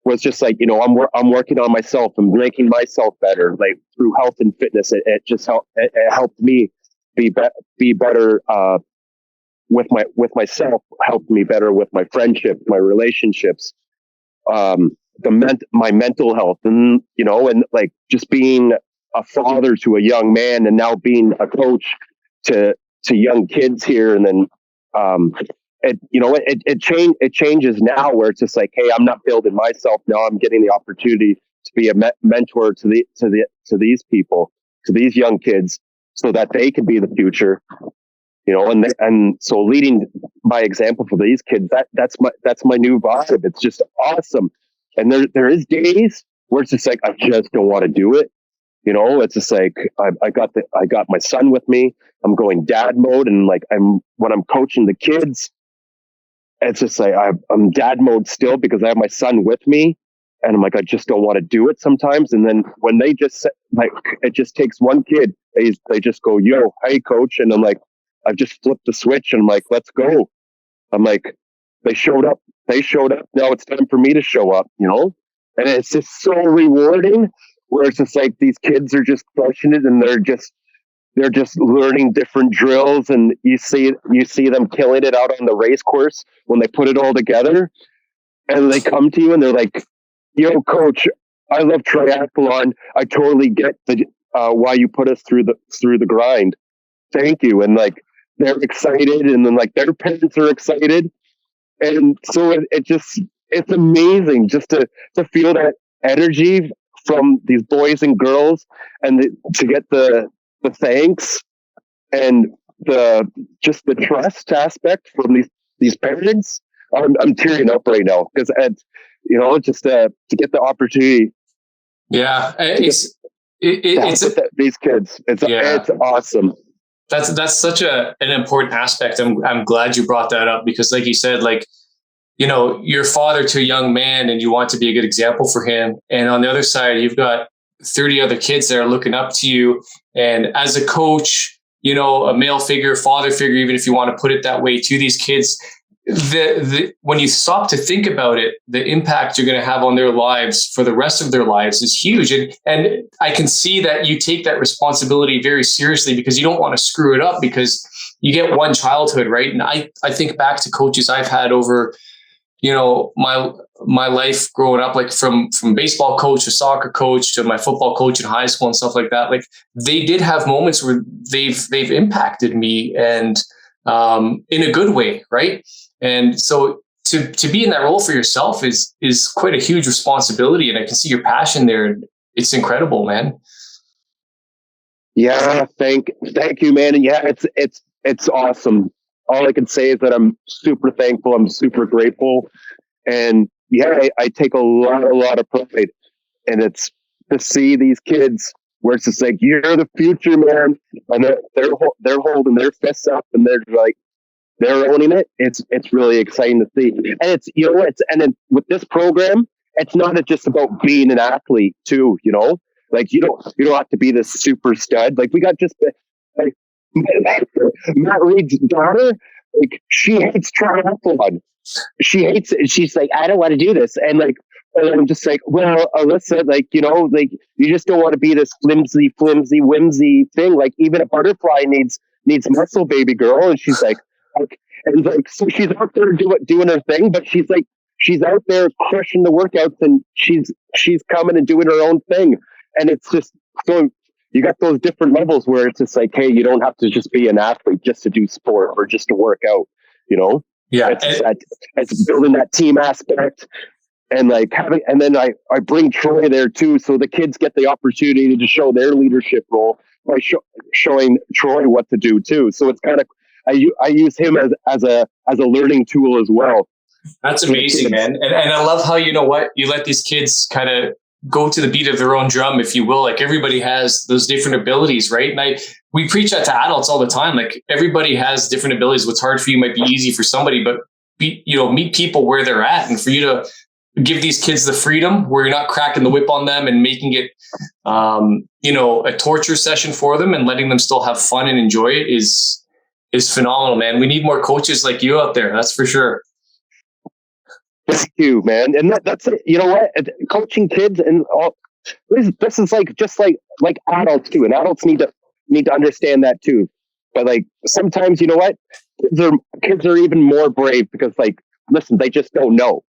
was just like, I'm working on myself and making myself better, like through health and fitness. It just helped me be better with myself, helped me better with my friendships, my relationships, my mental health, and and like just being a father to a young man, and now being a coach to young kids here. And then it changes now, where it's just like, hey, I'm not building myself now, I'm getting the opportunity to be a mentor to these people, to these young kids, so that they can be the future. And so leading by example for these kids, that's my new vibe. It's just awesome. And there is days where it's just like, I just don't want to do it. It's just like, I got my son with me. I'm going dad mode. And like, when I'm coaching the kids, it's just like, I'm dad mode still, because I have my son with me, and I'm like, I just don't want to do it sometimes. And then when they just like, it just takes one kid, they just go, yo, hey coach. And I'm like, I've just flipped the switch, and I'm like, let's go. I'm like, they showed up. Now it's time for me to show up, and it's just so rewarding, where it's just like, these kids are just crushing it, and they're just learning different drills, and you see them killing it out on the race course when they put it all together, and they come to you and they're like, yo coach, I love triathlon. I totally get why you put us through the grind. Thank you. And like, they're excited, and then like their parents are excited. And so it's amazing just to feel that energy from these boys and girls, and to get the thanks and the trust aspect from these parents. I'm tearing up right now, because just to get the opportunity. Yeah, it's these kids. It's awesome. That's such an important aspect. I'm glad you brought that up, because like you said, like, you're father to a young man, and you want to be a good example for him. And on the other side, you've got 30 other kids that are looking up to you. And as a coach, a male figure, father figure, even if you want to put it that way, to these kids, when you stop to think about it, the impact you're going to have on their lives for the rest of their lives is huge. And I can see that you take that responsibility very seriously, because you don't want to screw it up, because you get one childhood, right? And I think back to coaches I've had over, my life growing up, like from baseball coach to soccer coach to my football coach in high school and stuff like that. Like they did have moments where they've impacted me, and in a good way, right? And so to be in that role for yourself is quite a huge responsibility, and I can see your passion there. It's incredible, man. Yeah, thank you, man. And yeah, it's awesome. All I can say is that I'm super thankful. I'm super grateful. And yeah, I take a lot of pride. And it's to see these kids where it's just like, you're the future, man. And they're holding their fists up and they're like, they're owning it. It's really exciting to see. And it's, and then with this program, it's not just about being an athlete too, like you don't have to be this super stud. Like we got just like Matt Reed's daughter, like she hates triathlon. She hates it. She's like, I don't want to do this. And I'm just like, well, Alyssa, like, like you just don't want to be this flimsy, whimsy thing. Like even a butterfly needs muscle, baby girl. And she's like, and like, so she's out there doing her thing, but she's out there crushing the workouts, and she's coming and doing her own thing. And it's just so you got those different levels where it's just like, hey, you don't have to just be an athlete just to do sport or just to work out, Yeah. It's building that team aspect, and like and then I bring Troy there too. So the kids get the opportunity to show their leadership role by showing Troy what to do too. So it's kind of, I use him as a learning tool as well. That's amazing, man. And I love how, you let these kids kind of go to the beat of their own drum, if you will. Like everybody has those different abilities, right? And we preach that to adults all the time. Like everybody has different abilities. What's hard for you might be easy for somebody, but meet people where they're at. And for you to give these kids the freedom where you're not cracking the whip on them and making it, a torture session for them and letting them still have fun and enjoy it is phenomenal, man. We need more coaches like you out there. That's for sure. Thank you, man. And that's it. You know what? Coaching kids and all this is like just like adults too. And adults need to understand that too. But like sometimes, you know what? Kids are even more brave because listen, they just don't know.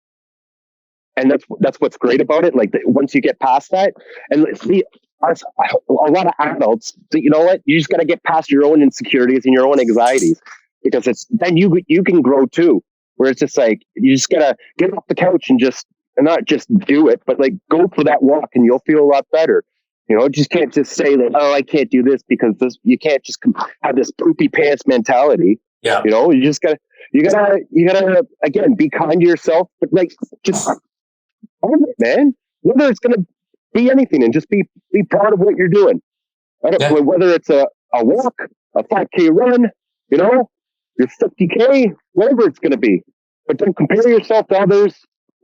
And that's what's great about it. Like once you get past that, and see, a lot of adults, you know what? You just got to get past your own insecurities and your own anxieties, because then you can grow too. Where it's just like, you just gotta get off the couch and not just do it, but like go for that walk and you'll feel a lot better. Just can't just say that, oh, I can't do this because you can't just have this poopy pants mentality. Yeah. You just you gotta again, be kind to yourself, but like just own it, man. Whether it's gonna be anything, and just be proud of what you're doing. Whether it's a walk, a 5K run, your 50K, whatever it's going to be. But don't compare yourself to others,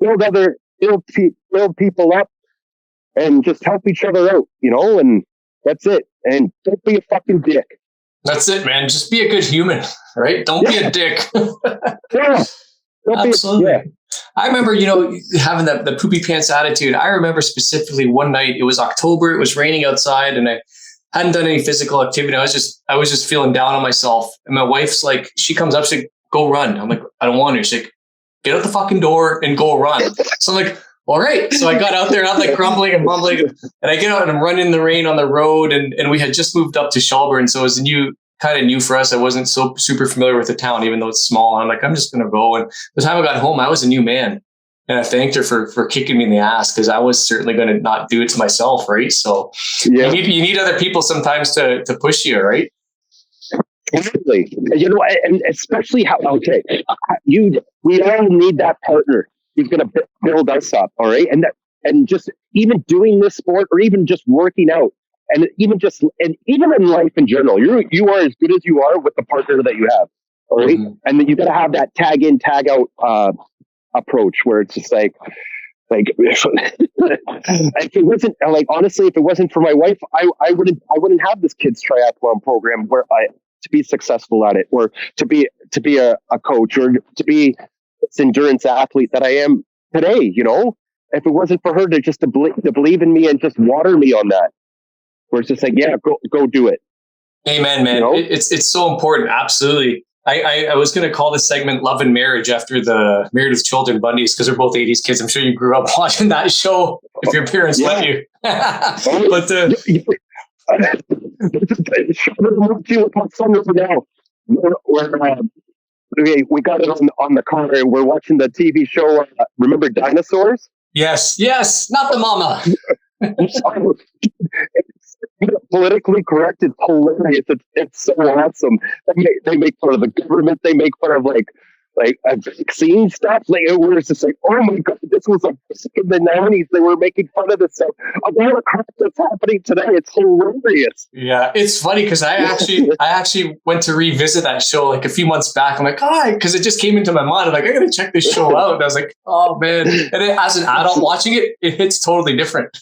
build people up, and just help each other out, and that's it. And don't be a fucking dick. That's it, man. Just be a good human, right? Don't be a dick. Yeah. Absolutely. I remember, having the poopy pants attitude. I remember specifically one night, it was October, it was raining outside, and I hadn't done any physical activity. I was just feeling down on myself. And my wife's like, she comes up, she's like, go run. I'm like, I don't want to. She's like, get out the fucking door and go run. So I'm like, all right. So I got out there and I'm like grumbling and mumbling, and I get out and I'm running in the rain on the road. And we had just moved up to Shelburne. So it was kind of new for us. I wasn't so super familiar with the town, even though it's small. And I'm like, I'm just going to go. And the time I got home, I was a new man. And I thanked her for kicking me in the ass, because I was certainly going to not do it to myself, right? So you need other people sometimes to push you, right? Totally. And especially we all need that partner who's going to build us up, all right? And just even doing this sport, or even just working out, and even in life in general, you are as good as you are with the partner that you have, all right? Mm-hmm. And then you got to have that tag in, tag out approach, where it's just like if it wasn't honestly, if it wasn't for my wife, I wouldn't have this kids triathlon program where to be successful at it, or to be a coach, or to be this endurance athlete that I am today. If it wasn't for her to believe in me and just water me on that, where it's just like, yeah, go do it. Amen, man. You know? It's so important. Absolutely. I was going to call this segment "Love and Marriage" after the Married with Children Bundys, because they're both '80s kids. I'm sure you grew up watching that show if your parents let you. But we got it on the car, and we're watching the TV show. Remember Dinosaurs? yes, not the mama. Politically correct. It's hilarious. It's so awesome. They make fun of the government. They make fun of like vaccine stuff. Like it was just like, oh my god, this was like in the '90s. They were making fun of this stuff. Of all the crap that's happening today, it's hilarious. Yeah, it's funny because I actually went to revisit that show like a few months back. I'm like, because it just came into my mind. I'm like, I gotta check this show out. And I was like, oh man. And as an adult watching it, it hits totally different.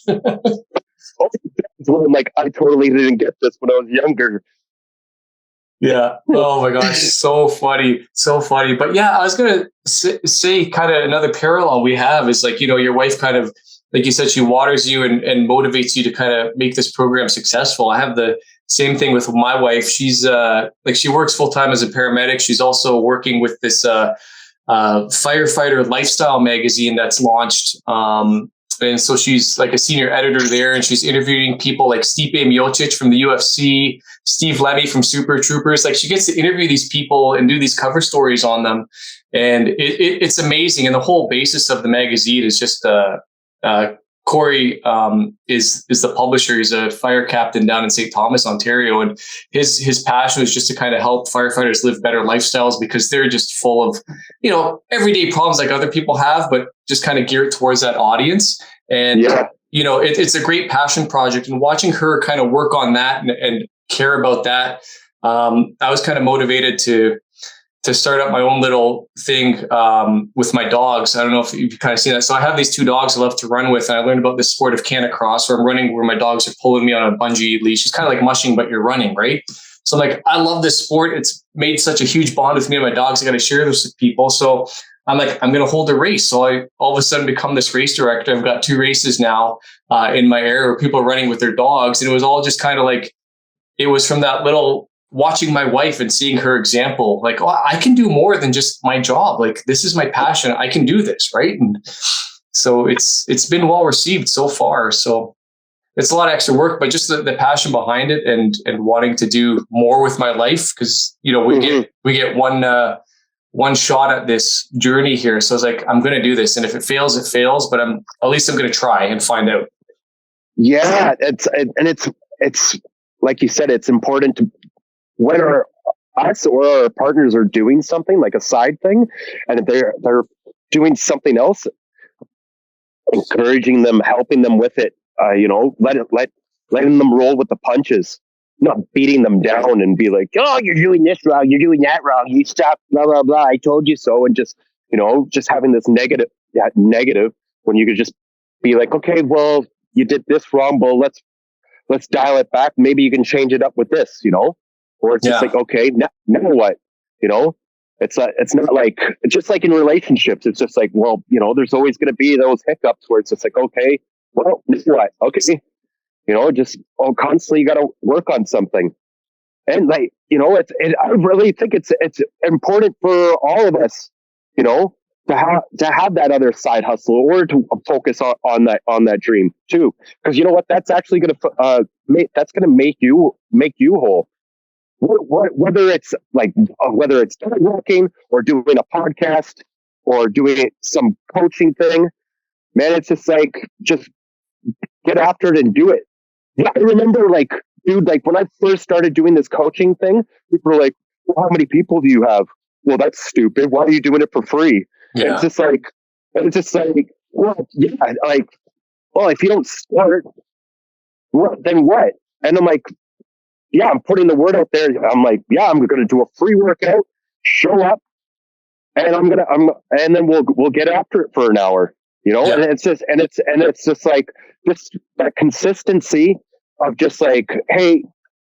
Like I totally didn't get this when I was younger. Yeah. Oh my gosh. So funny. But yeah, I was going to say kind of another parallel we have is like, your wife kind of, like you said, she waters you and motivates you to kind of make this program successful. I have the same thing with my wife. She's she works full time as a paramedic. She's also working with this firefighter lifestyle magazine that's launched. And so she's like a senior editor there, and she's interviewing people like Stipe Miocic from the UFC, Steve Lemmy from Super Troopers. Like she gets to interview these people and do these cover stories on them. And it's amazing. And the whole basis of the magazine is just Corey is the publisher. He's a fire captain down in St. Thomas, Ontario. And his passion is just to kind of help firefighters live better lifestyles, because they're just full of, everyday problems like other people have, but just kind of geared towards that audience. And, it's a great passion project. And watching her kind of work on that and care about that, I was kind of motivated to start up my own little thing with my dogs. I don't know if you've kind of seen that. So I have these 2 dogs I love to run with. And I learned about this sport of canacross, where I'm running, where my dogs are pulling me on a bungee leash. It's kind of like mushing, but you're running, right? So I'm like, I love this sport. It's made such a huge bond with me and my dogs. I got to share this with people. So I'm like, I'm going to hold a race. So I all of a sudden become this race director. I've got 2 races now in my area where people are running with their dogs. And it was all just kind of like, it was from that little watching my wife and seeing her example, like, oh, I can do more than just my job. Like, this is my passion. I can do this. Right. And so it's been well received so far. So it's a lot of extra work, but just the passion behind it and wanting to do more with my life. Cause we get one shot at this journey here. So I was like, I'm going to do this. And if it fails, it fails, but at least I'm going to try and find out. Yeah. It's like you said, it's important to, when us or our partners are doing something like a side thing, and if they're doing something else, encouraging them, helping them with it, letting them roll with the punches, not beating them down and be like, oh, you're doing this wrong, you're doing that wrong, you stop, blah, blah, blah, I told you so. And just, just having this negative when you could just be like, okay, well, you did this wrong, but let's dial it back. Maybe you can change it up with this, or it's just like, okay, now what, it's not like, just like in relationships, it's just like, well, there's always going to be those hiccups where it's just like, okay, well, now what? Okay. Just constantly you got to work on something. And like, I really think it's important for all of us, to have that other side hustle, or to focus on that dream too. Because you know what, that's actually going to make you whole. Whether it's working or doing a podcast or doing some coaching thing, man, it's just like, just get after it and do it. Yeah, I remember dude, when I first started doing this coaching thing, people were like, well, how many people do you have? Well, that's stupid. Why are you doing it for free? Yeah. It's just like, well, yeah, well, if you don't start, then what? And I'm like, yeah, I'm putting the word out there. I'm like, yeah, I'm going to do a free workout, show up, and and then we'll get after it for an hour, Yeah. And it's just like, just that consistency of just like, hey,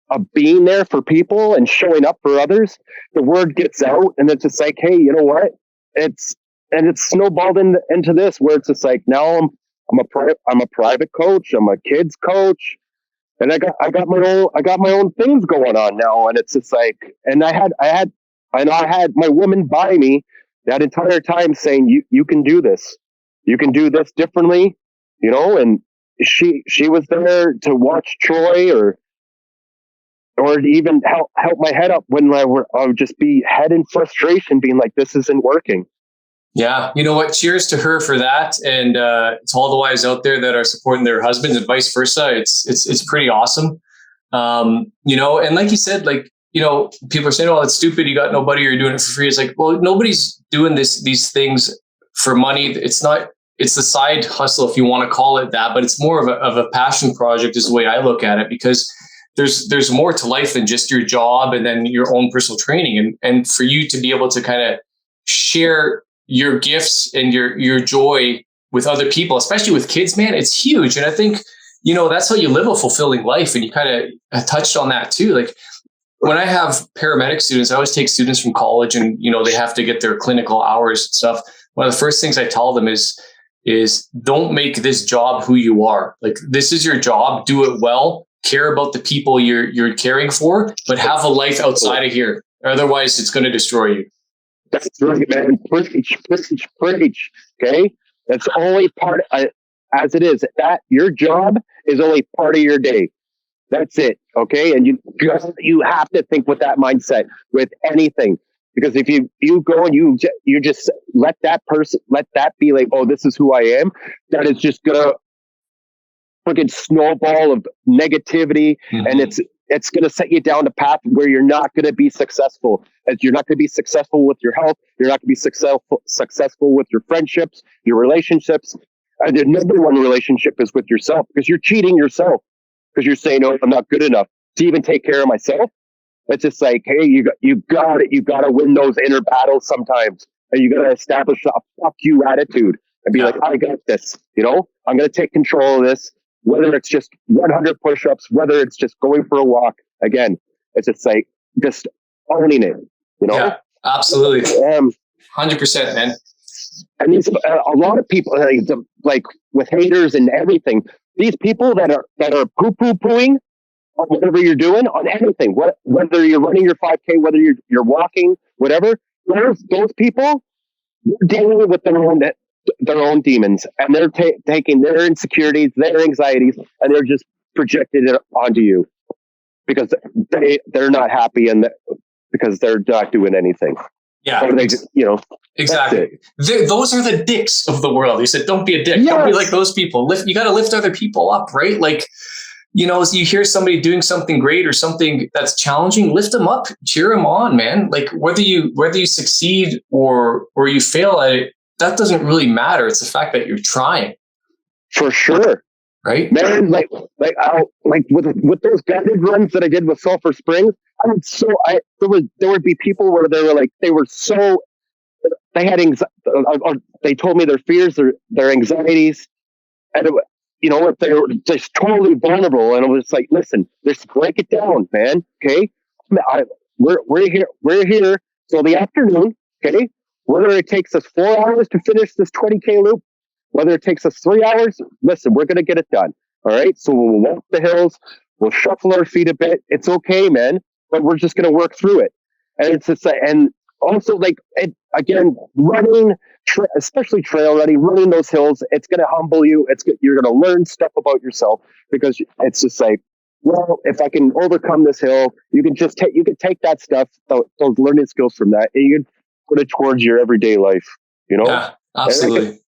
of being there for people and showing up for others. The word gets out, and it's just like, hey, you know what? It's snowballed into this where it's just like, now I'm a private coach. I'm a kids coach. And I got my own things going on now. And it's just like, and I had my woman by me that entire time saying, you can do this. You can do this differently, and she was there to watch Troy or even help my head up when I would just be head in frustration, being like, this isn't working. Yeah. You know what? Cheers to her for that. And to all the wives out there that are supporting their husbands and vice versa. It's pretty awesome. And like you said, like, people are saying, oh, it's stupid. You got nobody, you're doing it for free. It's like, well, nobody's doing these things for money. It's the side hustle, if you want to call it that, but it's more of a passion project is the way I look at it, because there's more to life than just your job and then your own personal training. And for you to be able to kind of share your gifts and your joy with other people, especially with kids, man, it's huge. And I think, that's how you live a fulfilling life. And you kind of touched on that too. Like when I have paramedic students, I always take students from college and, they have to get their clinical hours and stuff. One of the first things I tell them is don't make this job who you are. Like, this is your job, do it well. Care about the people you're caring for, but have a life outside of here. Otherwise, it's going to destroy you. That's right, man. Preach. Okay, that's only part. As it is, that your job is only part of your day. That's it. Okay, and you have to think with that mindset with anything, because if you go and you just let that be like, oh, this is who I am, that is just gonna freaking snowball of negativity, and it's going to set you down a path where you're not going to be successful. As you're not going to be successful with your health, you're not going to be successful with your friendships, your relationships. And the number one relationship is with yourself, because you're cheating yourself, because you're saying, "Oh, I'm not good enough to even take care of myself." It's just like, hey, you got it. You got to win those inner battles sometimes, and you got to establish a fuck you attitude and be like, I got this. I'm going to take control of this. Whether it's just 100 push-ups, whether it's just going for a walk, again, it's just like just owning it. Yeah, absolutely, 100%, man. And a lot of people, like with haters and everything, these people that are poo-poo-pooing on whatever you're doing, on anything, whether you're running your 5K, whether you're walking, whatever, those people, you're dealing with their own demons, and they're taking their insecurities, their anxieties, and they're just projecting it onto you because they're not happy and because they're not doing anything. Yeah, or they just, exactly. Those are the dicks of the world. You said, don't be a dick. Yes. Don't be like those people. You got to lift other people up, right? Like, as you hear somebody doing something great or something that's challenging, lift them up, cheer them on, man. Like whether you succeed or you fail at it, that doesn't really matter. It's the fact that you're trying. For sure. Right? Man, like with those guided runs that I did with Sulphur Springs, there would be people where they had anxiety, or they told me their fears, their anxieties, and if they were just totally vulnerable, and it was like, listen, just break it down, man. Okay, we're here till the afternoon. Okay. Whether it takes us 4 hours to finish this 20K loop, whether it takes us 3 hours, listen, we're going to get it done. All right. So we'll walk the hills. We'll shuffle our feet a bit. It's okay, man. But we're just going to work through it. And it's just, and also again, running, especially trail running those hills, it's going to humble you. You're going to learn stuff about yourself, because it's just like, well, if I can overcome this hill, you can take that stuff, those learning skills from that, and you can put it towards your everyday life, Yeah, absolutely.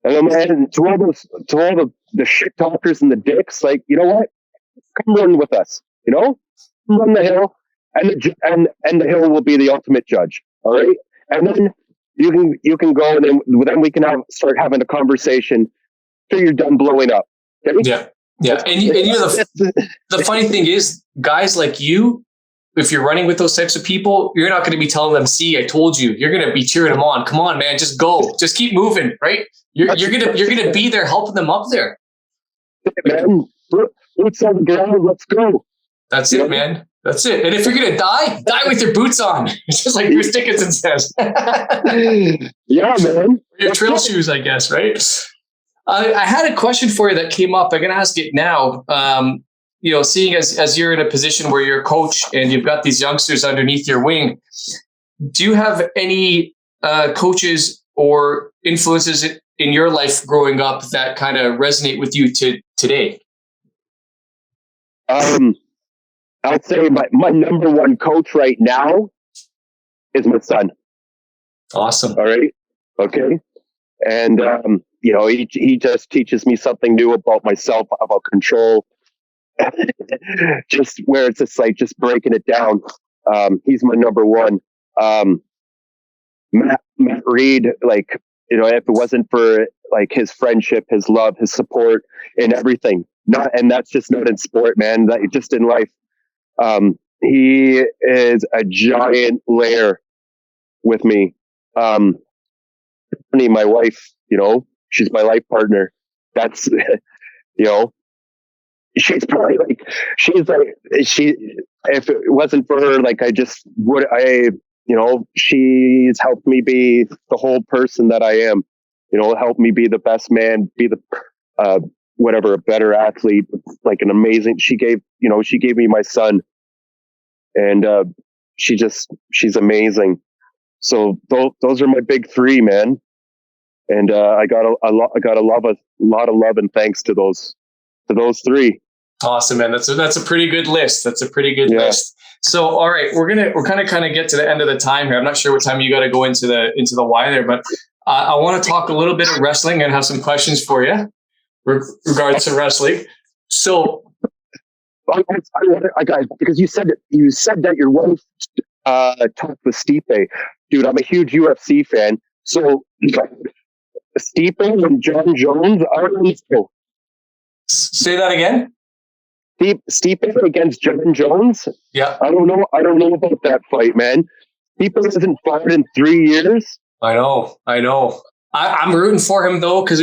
And to all the shit talkers and the dicks, like, you know what? Come run with us, run the hill, and the hill will be the ultimate judge. All right. And then you can go, and then we can start having a conversation till you're done blowing up. Okay? Yeah. Yeah. And the funny thing is, guys like you, if you're running with those types of people, you're not going to be telling them, see, I told you. You're going to be cheering them on. Come on, man, just go. Just keep moving, right? You're going to be there helping them up there. Man, boots on the ground, let's go. That's it, man. That's it. And if you're going to die with your boots on. It's just like Bruce Dickinson says. Yeah, man. Your trail shoes, I guess, right? I had a question for you that came up. I'm going to ask it now. seeing as you're in a position where you're a coach and you've got these youngsters underneath your wing, do you have any coaches or influences in your life growing up that kind of resonate with you today? I'd say my number one coach right now is my son. Awesome. All right. Okay. And, he just teaches me something new about myself, about control, just where it's just like, just breaking it down. He's my number one. Matt Reed, if it wasn't for like his friendship, his love, his support and everything, and that's just not in sport, man, that just in life. He is a giant layer with me. My wife, she's my life partner. That's, she's probably if it wasn't for her, she's helped me be the whole person that I am, helped me be the best man, be the, a better athlete, like an amazing, she gave me my son, and, she's amazing. So those are my big three, man. And, I got a lot of love and thanks to those three. Awesome, man. That's a pretty good list. That's a pretty good list. So, all right, we're kind of get to the end of the time here. I'm not sure what time you got to go into the Y there, but I want to talk a little bit of wrestling and have some questions for you regards to wrestling. So, I got, because you said that your wife talked with Stipe. Dude, I'm a huge UFC fan. So Stipe and John Jones are equal. Say that again. Stipe against John Jones. Yeah. I don't know about that fight, man. Stipe hasn't fought in 3 years. I know. I'm rooting for him though, because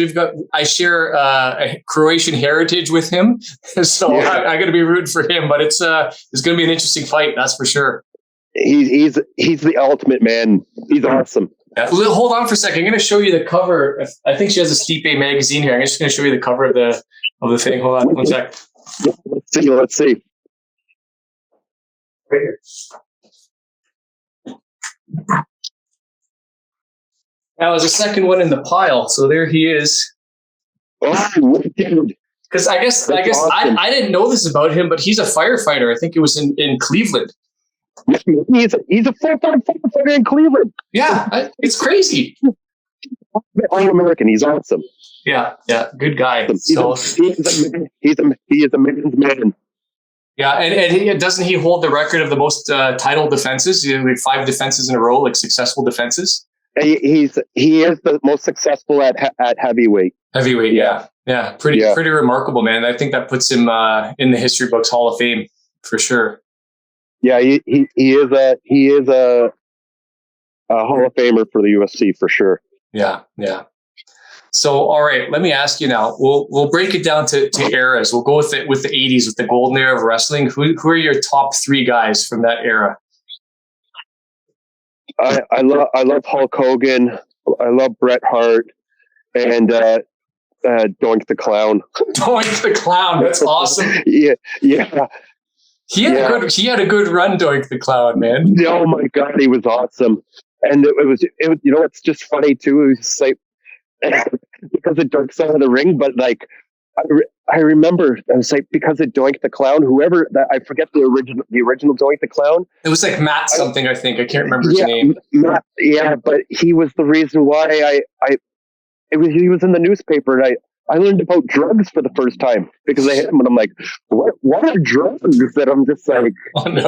I share a Croatian heritage with him, so yeah. I got to be rooting for him. But it's going to be an interesting fight, that's for sure. He's the ultimate, man. He's awesome. Yeah. Hold on for a second. I'm going to show you the cover. I think she has a Stipe magazine here. I'm just going to show you the cover of the thing. Hold on one sec. Let's see. Right here. Now there's a second one in the pile, so there he is. Oh, dude! Because I guess awesome. I didn't know this about him, but he's a firefighter. I think it was in Cleveland. He's a full-time firefighter in Cleveland. Yeah, it's crazy. All American. He's awesome. Yeah, good guy. He is a man's man. Yeah, and doesn't he hold the record of the most title defenses? Like 5 defenses in a row, like successful defenses. He is the most successful at heavyweight. Heavyweight, yeah. Pretty remarkable, man. I think that puts him in the history books Hall of Fame for sure. Yeah, he is a Hall of Famer for the UFC for sure. Yeah. So, all right, let me ask you now. We'll break it down to eras. We'll go with the 80s, with the golden era of wrestling. Who are your top 3 guys from that era? I love Hulk Hogan. I love Bret Hart, and Doink the Clown. Doink the Clown, that's awesome. Yeah. He had a good run, Doink the Clown, man. Oh my God, he was awesome. And it was it's just funny too. It was just like because of Dark Side of the Ring, but like I remember I was like, because of Doink the Clown, whoever that, I forget the original Doink the Clown. It was like Matt something, I think. I can't remember his name. Matt, but he was the reason why he was in the newspaper, and I learned about drugs for the first time because I hit him, and I'm like, what are drugs? That I'm just like, oh no.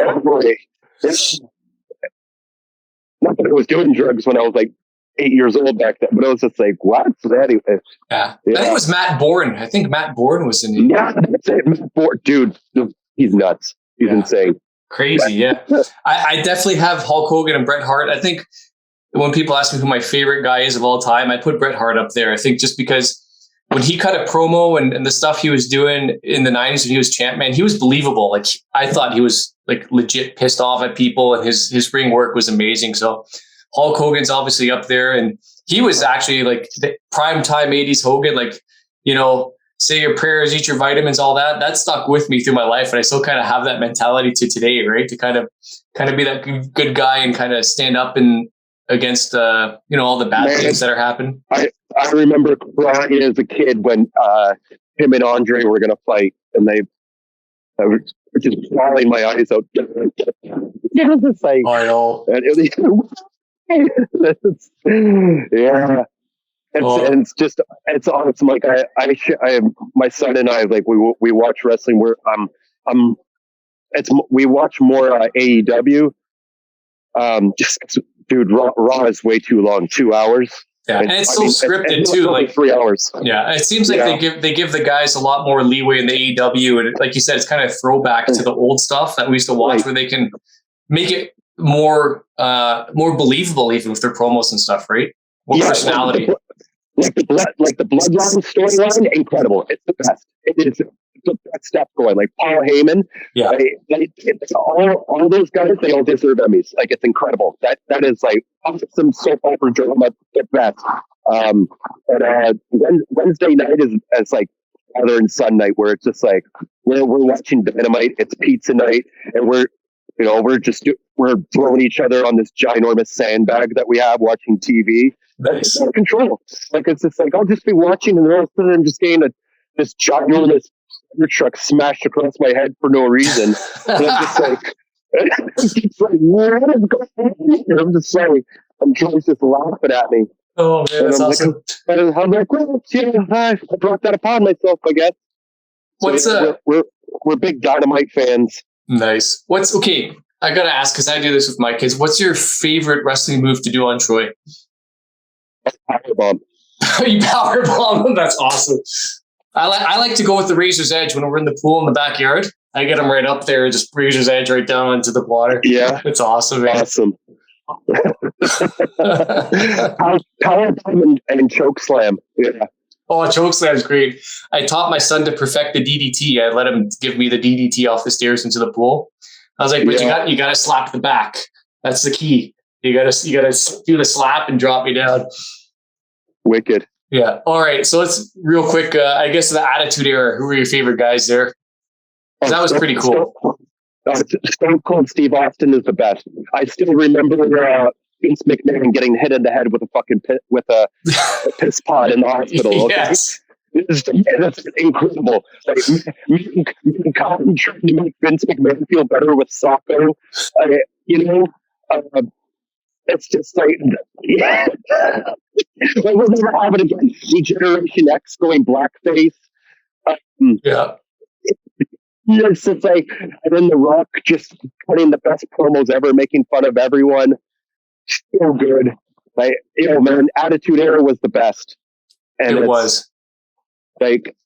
Not that I was doing drugs when I was like 8 years old back then, but I was just like, what? Anyway, yeah. I think it was Matt Bourne. I think Matt Bourne was in it. Yeah, that's it. Matt Bourne, dude, he's nuts. He's insane. Crazy, yeah. I definitely have Hulk Hogan and Bret Hart. I think when people ask me who my favorite guy is of all time, I put Bret Hart up there. I think just because when he cut a promo and the stuff he was doing in the 90s when he was champ, man, he was believable. Like, I thought he was like legit pissed off at people, and his ring work was amazing. So Hulk Hogan's obviously up there, and he was actually like the prime time 80s Hogan. Like, say your prayers, eat your vitamins, all that. That stuck with me through my life, and I still kind of have that mentality to today, right? To kind of be that good guy and kind of stand up and against all the bad things that are happening. I remember crying as a kid when him and Andre were going to fight, and I was just crying my eyes out. It was just like, I know. Yeah. It's awesome. Like I my son and I, like we watch wrestling. We watch more AEW. Dude, Raw is way too long, 2 hours. Yeah, and it's scripted too. Like 3 hours. Yeah, it seems like they give the guys a lot more leeway in the AEW, and like you said, it's kind of throwback to the old stuff that we used to watch, where they can make it more believable, even with their promos and stuff, right? More personality. Like the Bloodline storyline, incredible. It's the best. It is the best stuff going. Like Paul Heyman, all those guys, they all deserve Emmys. Like it's incredible. That is like awesome soap opera drama. The best. Wednesday night is like father and son night, where it's just like we're watching Dynamite. It's pizza night, and we're throwing each other on this ginormous sandbag that we have watching TV. That's out of control. Like it's just like I'll just be watching, and then all of a sudden I'm just getting this ginormous truck smashed across my head for no reason. And I'm just like, what is going on here? I'm just like, I'm Joy's just laughing at me. Oh man, that's awesome. I'm like, well, I brought that upon myself, I guess. We're big Dynamite fans. Nice. Okay? I gotta ask, because I do this with my kids. What's your favorite wrestling move to do on Troy? Powerbomb. You powerbomb them? That's awesome. I like to go with the razor's edge when we're in the pool in the backyard. I get them right up there, just razor's edge right down into the water. Yeah, it's awesome, man. Awesome. Powerbomb and choke slam. Yeah. Oh, choke slam is great. I taught my son to perfect the DDT. I let him give me the DDT off the stairs into the pool. I was like, but you got to slap the back. That's the key. You got to do the slap and drop me down. Wicked. Yeah. All right. So let's real quick. I guess the Attitude Era. Who were your favorite guys there? That was pretty cool. Stone Cold Steve Austin is the best. I still remember Vince McMahon getting hit in the head with a piss pod in the hospital. Okay? Yes. That's incredible. Like, Colin trying to make Vince McMahon feel better with soccer. It's just like, like we'll never have it again. Generation X going blackface. It's just like, and then The Rock just putting the best promos ever, making fun of everyone. So good. Like, man, Attitude Era was the best. And it was. Like,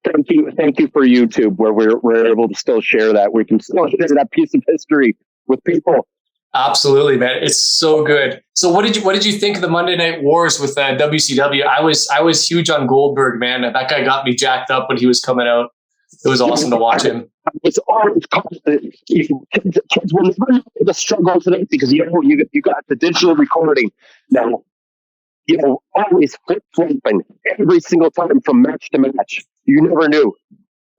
thank you for YouTube, where we're able to still share that. We can still share that piece of history with people. Absolutely, man. It's so good. So what did you think of the Monday Night Wars with WCW? I was huge on Goldberg, man. That guy got me jacked up when he was coming out. It was awesome to watch him. It's always kids will never know the struggle today, because you got the digital recording now. Always flip-flopping every single time from match to match. You never knew.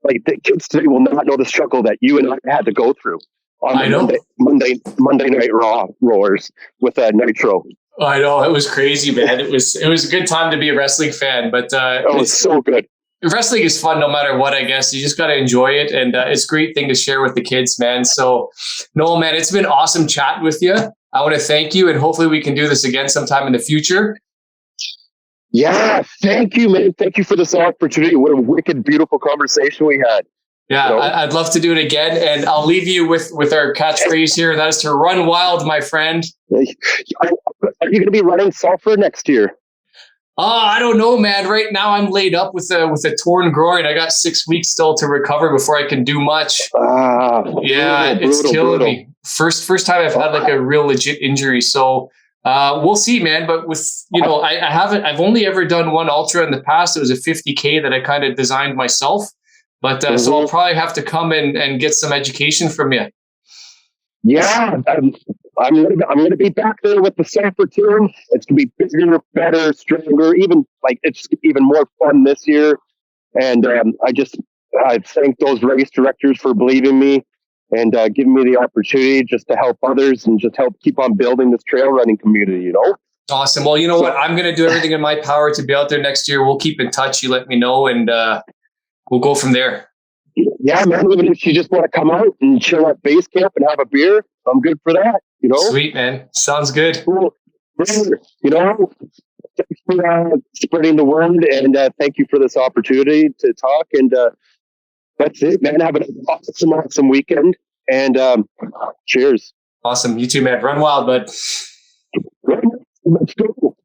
Like, the kids today will not know the struggle that you and I had to go through on Monday Night Raw roars with Nitro. I know, it was crazy, man. It was a good time to be a wrestling fan, but it was so good. Wrestling is fun no matter what, I guess. You just got to enjoy it, and it's a great thing to share with the kids, man. So, Noel, man, it's been awesome chatting with you. I want to thank you, and hopefully we can do this again sometime in the future. Yeah, thank you, man. Thank you for this opportunity. What a wicked, beautiful conversation we had. Yeah, I'd love to do it again, and I'll leave you with our catchphrase here. That is to run wild, my friend. Are you going to be running Sulphur next year? I don't know, man. Right now I'm laid up with a torn groin. I got 6 weeks still to recover before I can do much. It's killing me. First time I've had like a real legit injury. So we'll see, man. But with I've only ever done one ultra in the past. It was a 50K that I kind of designed myself. But so I'll probably have to come and get some education from you. Yeah, I'm gonna be back there with the Sulphur team. It's gonna be bigger, better, stronger. Even like it's even more fun this year. And I thank those race directors for believing me and giving me the opportunity just to help others and just help keep on building this trail running community, you know? Awesome. Well, you know what? I'm going to do everything in my power to be out there next year. We'll keep in touch. You let me know, and we'll go from there. Yeah, man. Even if you just want to come out and chill at base camp and have a beer, I'm good for that, you know? Sweet, man. Sounds good. Cool. You know, thanks for spreading the word, and thank you for this opportunity to talk. And that's it, man. Have an awesome weekend, and cheers. Awesome. You too, man. Run wild, bud. Let's go.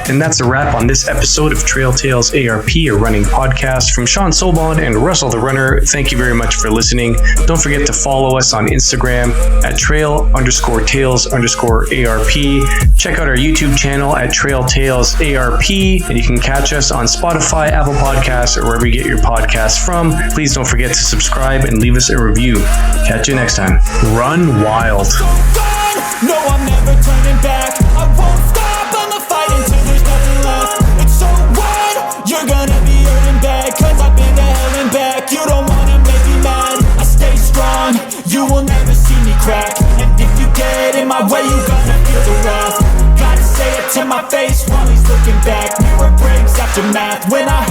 And that's a wrap on this episode of Trail Tales ARP, a running podcast from Sean Sobon and Russell the Runner. Thank you very much for listening. Don't forget to follow us on Instagram at trail_tales_ARP. Check out our YouTube channel at Trail Tales ARP, and you can catch us on Spotify, Apple Podcasts, or wherever you get your podcasts from. Please don't forget to subscribe and leave us a review. Catch you next time. Run wild. No, I'm never turning back. I won't stop. I'ma fight until there's nothing left. It's so what? You're gonna be hurting bad, cause I've been to hell and back. You don't wanna make me mad. I stay strong. You will never see me crack. And if you get in my way, you gonna feel the wrath. Gotta say it to my face while he's looking back. Mirror breaks after math. When I